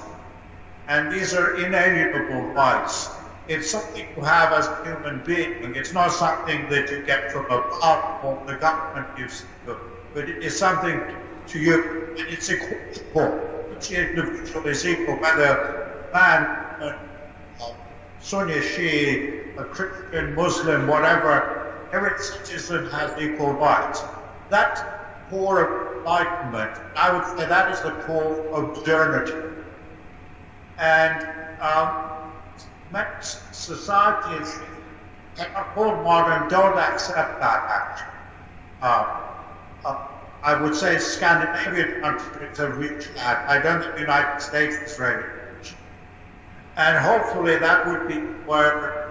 and these are inalienable rights. It's something you have as a human being. It's not something that you get from above or the government gives you, but it is something to you, and it's equal. Each individual is equal, whether man, Sunni, Shia, a Christian, Muslim, whatever. Every citizen has equal rights. That core of enlightenment, I would say that is the core of modernity. And societies that are called modern don't accept that actually. I would say Scandinavian countries have reached that. I don't think the United States is ready. And hopefully that would be where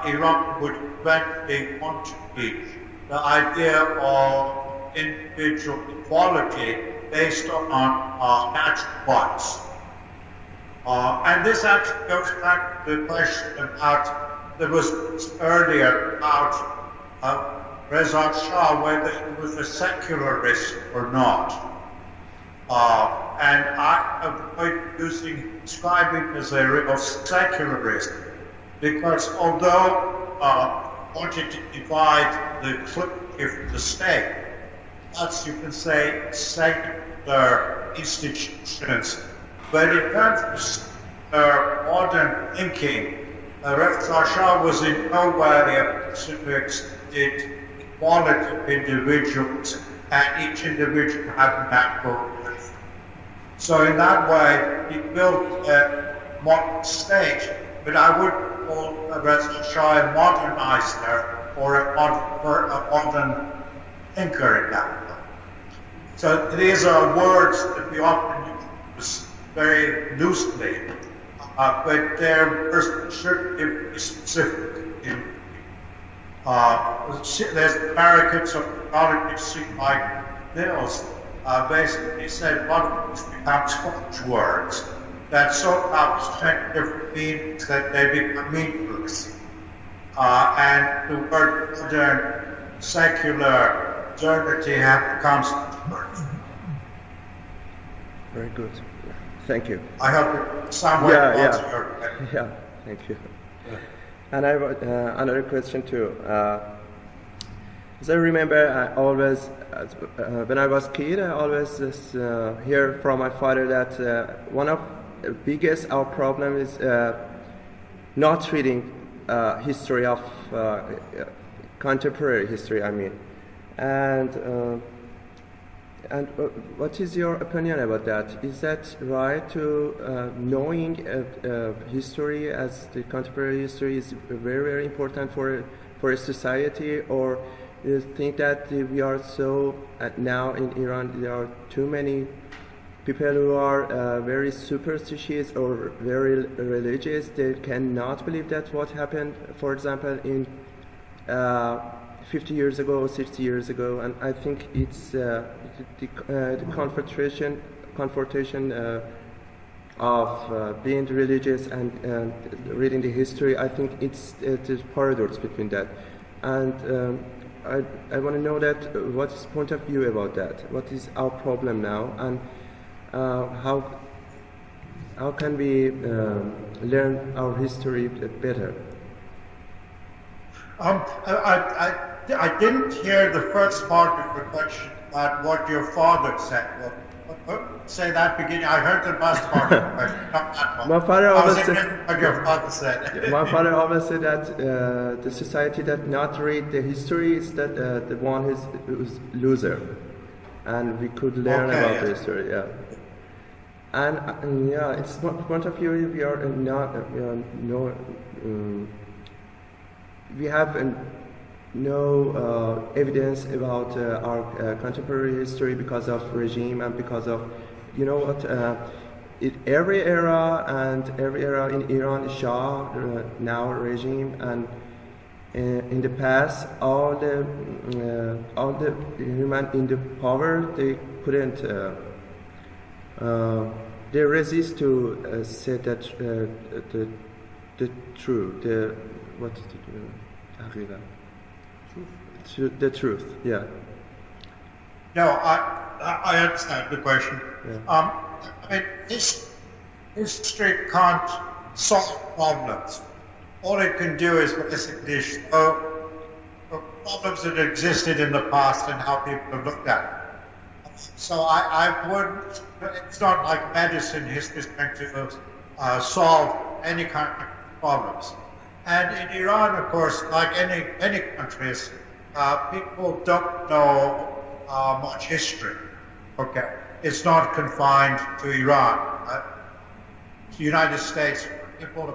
Iran would eventually want to be. The idea of individual equality based on natural rights. And this actually goes back to the question about that was earlier about Reza Shah, whether he was a secularist or not. And I avoid describing as a real secularist, because although wanted to divide the clergy from the state, that's, you can say, secular institutions. But in terms of modern thinking, Reza Shah was in no way a person who extended equality of individuals, and each individual had an equal worth. So in that way, he built a modern state, but I wouldn't call Reza Shah a modernizer or a modern thinker in that way. So these are words that we often use very loosely, but they're certainly specific. There's Americans of technology like Mills basically said one of these becomes French words that sometimes take different meanings, that they become meaningless. And the word modern, secular, modernity becomes words. Very good. Thank you. I hope it somewhat answers your question. Yeah, thank you. And I have another question too. As I remember, I always, when I was a kid, I always hear from my father that one of the biggest our problem is not reading history of contemporary history. I mean, and what is your opinion about that? Is that right to knowing history as the contemporary history is very, very important for a society, or do you think that we are so now in Iran there are too many people who are very superstitious or very religious? They cannot believe that what happened, for example, in 50 years ago or 60 years ago, and I think it's the confrontation of being religious and reading the history. I think it's a paradox between that, and I want to know that what is point of view about that? What is our problem now, and how can we learn our history better? I didn't hear the first part of your question about what your father said. Say that beginning. I heard the last part of the question, not that one. My father always said what your father said. My father always said that the society that not read the history is that the one who's loser, and we could learn about the history. Yeah, and yeah, it's not point of view. We are not we have no evidence about our contemporary history because of regime and because of, you know what, every era in Iran, Shah, now regime, and in the past, all the human in the power, they couldn't, they resist to say that the truth, what is the truth, yeah. No, I understand the question. Yeah. I mean, history can't solve problems. All it can do is basically show problems that existed in the past and how people have looked at it. So I wouldn't, it's not like medicine, history is going to solve any kind of problems. And in Iran, of course, like any countries, people don't know much history. Okay, it's not confined to Iran. The United States, people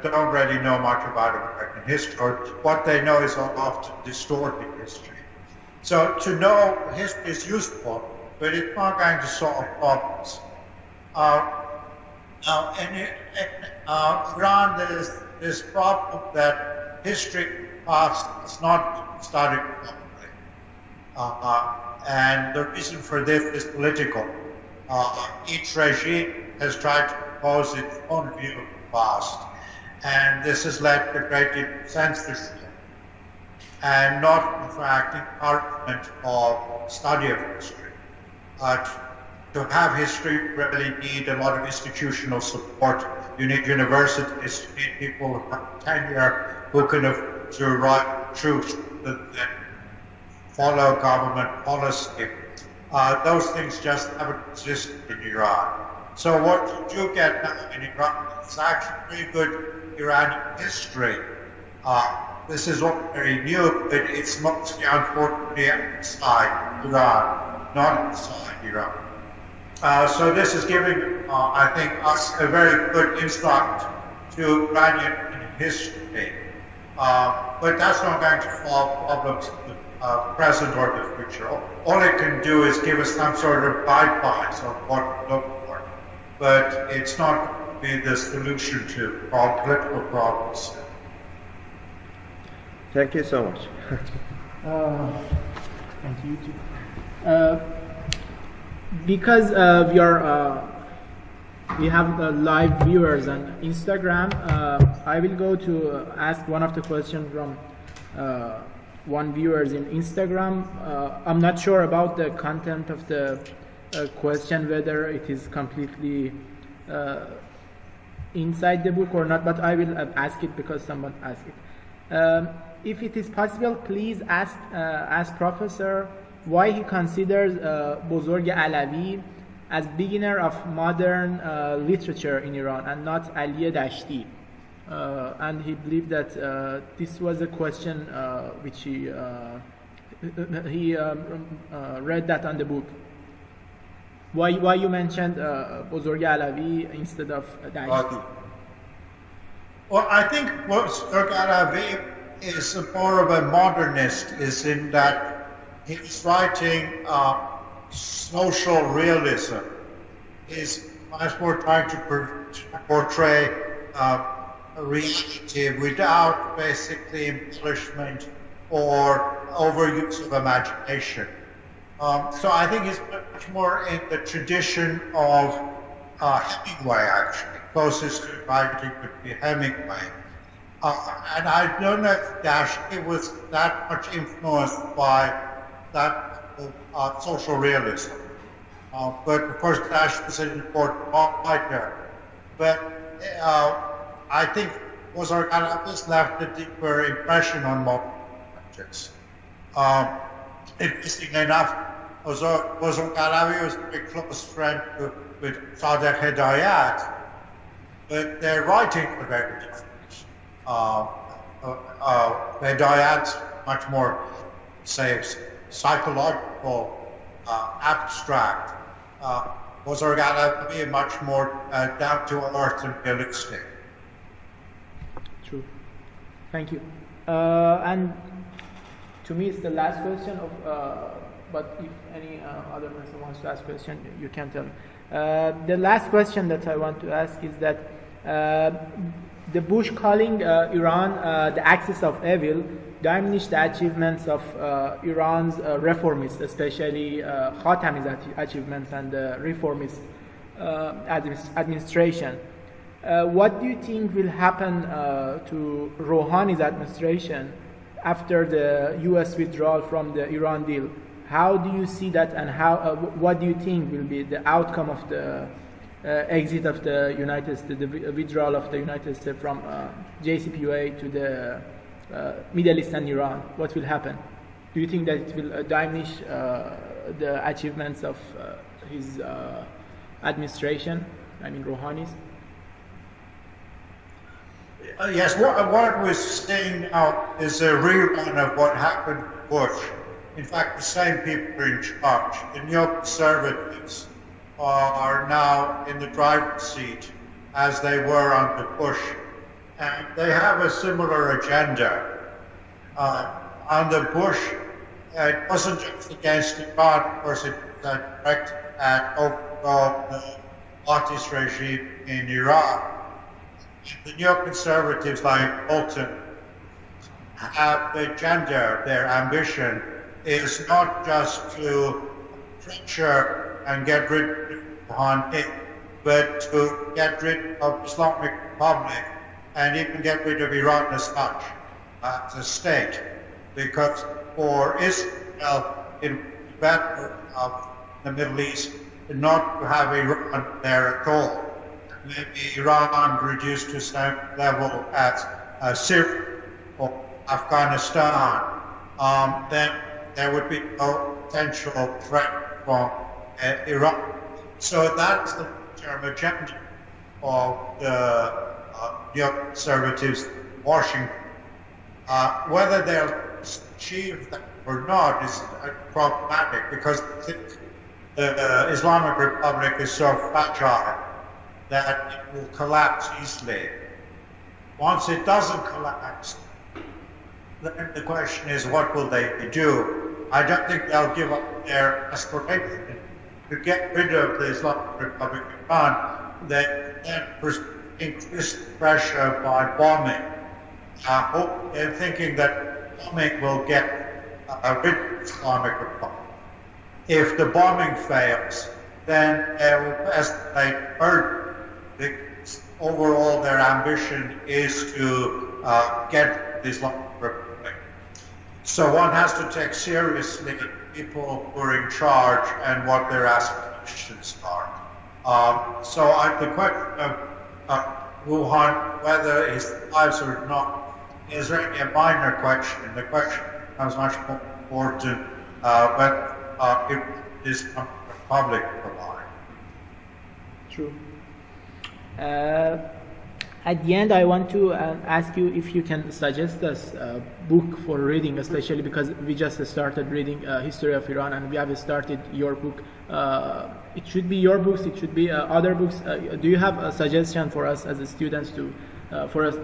don't really know much about American history. Or what they know is often distorted history. So to know history is useful, but it's not going to solve problems. Now, in Iran, there's this problem that history past is not studied properly. And the reason for this is political. Each regime has tried to propose its own view of the past. And this has led to great censorship and not, in fact, encouragement of study of history. To have history really need a lot of institutional support. You need universities, you need people who have tenure, who can to write truth, that follow government policy. Those things just haven't existed in Iran. So what you do get now in Iran is actually very good Iranian history. This is all very new, but it's mostly unfortunately outside Iran, not inside Iran. So this is giving, I think, us a very good insight to Iranian history. But that's not going to solve problems in the present or the future. All it can do is give us some sort of guidelines of what to look for. But it's not going to be the solution to all political problems. Thank you so much. Thank you too. Because we have live viewers on Instagram, I will go to ask one of the questions from one viewers in Instagram. I'm not sure about the content of the question, whether it is completely inside the book or not, but I will ask it because someone asked it. If it is possible, please ask Professor why he considers Bozorg Alavi as beginner of modern literature in Iran and not Ali Dashti. And he believed that this was a question which he read that on the book. Why you mentioned Bozorg Alavi instead of Dashti? Well, I think Bozorg Alavi is more of a modernist, is in that he's writing social realism. He's much more trying to portray a reality without basically embellishment or overuse of imagination. So I think he's much more in the tradition of Hemingway, actually. Closest to writing would be Hemingway. And I don't know if Dashti was that much influenced by that social realism. But of course, Dashti is an important writer. But I think Bozorg Alavi left a deeper impression on modern subjects. Interestingly enough, Bozorg Alavi was a very close friend with Sadegh Hedayat, but their writing were very different. Hedayat much more, say, psychological, abstract. Bozorg Alavi much more down to earth and realistic. True. Thank you. And to me, it's the last question of. But if any other person wants to ask a question, you can tell me. The last question that I want to ask is that the Bush calling Iran the axis of evil diminished the achievements of Iran's reformists, especially Khatami's achievements and the reformist administration. What do you think will happen to Rouhani's administration after the U.S. withdrawal from the Iran deal? How do you see that, and what do you think will be the outcome of the exit of the United States, the withdrawal of the United States from JCPOA to the Middle East and Iran? What will happen? Do you think that it will diminish the achievements of his administration, I mean Rouhani's? Yes, what we're seeing now is a rerun of what happened to Bush. In fact, the same people are in charge. The neoconservatives are now in the driver's seat as they were under Bush. And they have a similar agenda. Under Bush, it wasn't just against Iran, of course, it was directed at overall the Ba'athist regime in Iraq. The neoconservatives like Bolton have the agenda, their ambition is not just to pressure and get rid of Rouhani, but to get rid of Islamic Republic and even get rid of Iran as such, as a state, because for Israel, it would be better of the Middle East not to have Iran there at all. Maybe Iran reduced to the same level as Syria or Afghanistan, then there would be no potential threat from Iran. So that's the term agenda of the conservatives in Washington. Whether they'll achieve that or not is problematic, because the Islamic Republic is so fragile that it will collapse easily. Once it doesn't collapse, then the question is, what will they do? I don't think they'll give up their aspiration to get rid of the Islamic Republic of Iran. They then increase the pressure by bombing, and thinking that bombing will get rid of the Islamic Republic. If the bombing fails, then they will escalate further, because overall their ambition is to get the Islamic Republic. So one has to take seriously people who are in charge and what their aspirations are. So the question of Wuhan, whether he survives or not, is really a minor question. The question becomes much more important whether it is a republic or not. True. At the end, I want to ask you if you can suggest us a book for reading, especially because we just started reading History of Iran, and we have started your book. It should be your books, it should be other books. Do you have a suggestion for us as students to, for us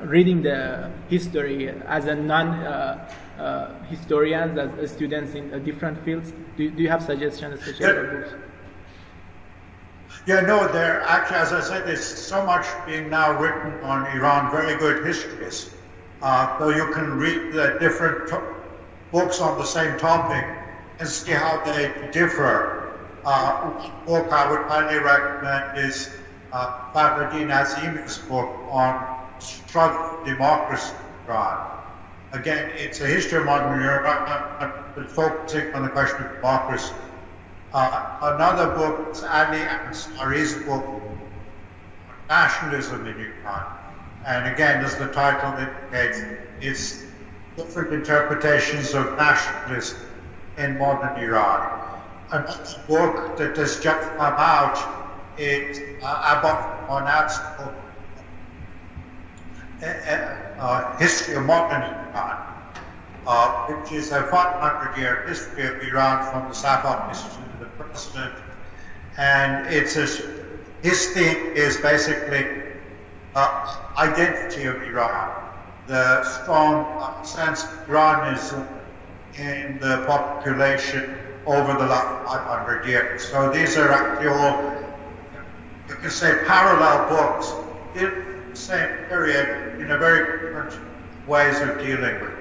reading the history as a non-historians, as students in different fields? Do you have suggestions, especially for books? Yeah, no, there actually, as I said, there's so much being now written on Iran, very good histories. So you can read the different books on the same topic and see how they differ. One book I would highly recommend is Fakhruddin Azimi's book on struggle for democracy in Iran. Again, it's a history of modern Iran, but focusing on the question of democracy. Another book is Ali Ansari's book, Nationalism in Iran. And again, as the title indicates, it's different interpretations of nationalism in modern Iran. Another book that has just come out is Abba Monad's book, History of Modern Iran, which is a 500-year history of Iran from the Safavid history to the present. And his theme is basically identity of Iran, the strong sense of Iranism in the population over the last 500 years. So these are actually all, you can say, parallel books in the same period in a very different ways of dealing with it.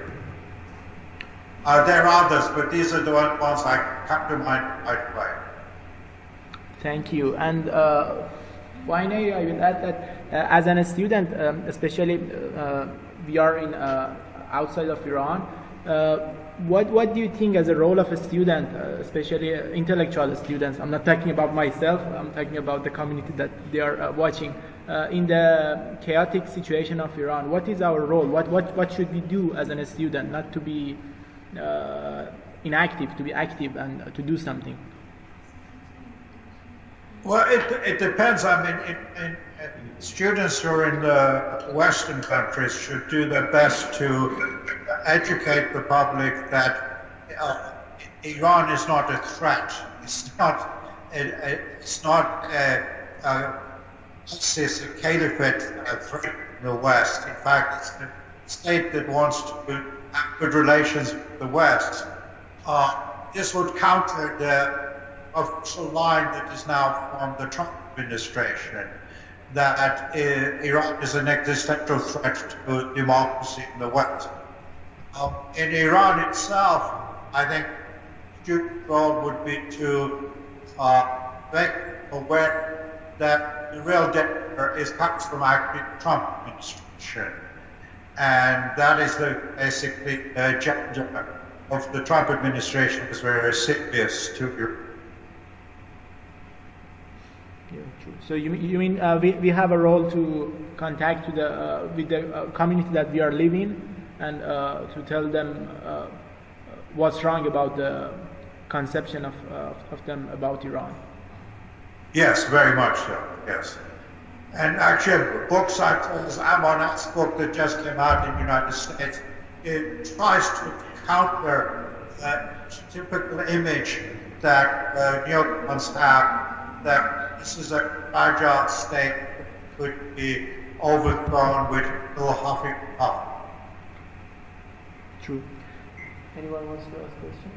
There are others, but these are the ones I come to mind right away. Thank you. And finally, I will add that as a student, especially we are in outside of Iran. What do you think as a role of a student, especially intellectual students? I'm not talking about myself. I'm talking about the community that they are watching. In the chaotic situation of Iran, what is our role? What should we do as a student, not to be inactive, to be active and to do something? Well, it depends. I mean, students who are in the Western countries should do their best to educate the public that Iran is not a threat. It's not a caliphate threat in the West. In fact, it's a state that wants to have good relations with the West. This would counter the official line that is now from the Trump administration, that Iran is an existential threat to democracy in the West. In Iran itself, I think the student role would be to make aware that the real danger comes from actually the Trump administration. And that is basically the agenda of the Trump administration is very serious to Europe. Yeah, true. So you mean we have a role to contact to the with the community that we are living and to tell them what's wrong about the conception of them about Iran. Yes, very much so, yes. And actually, books like Amonat's book that just came out in the United States, it tries to counter that typical image that neocons have, that this is a fragile state that could be overthrown with a little huffing puff. True. Anyone wants to ask a question?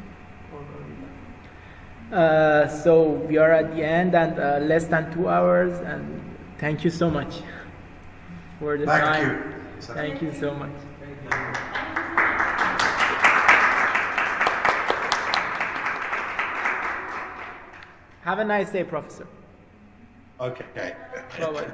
So we are at the end and less than 2 hours, and thank you so much for the time. Thank you so much. Have a nice day, Professor. Okay. Bye-bye.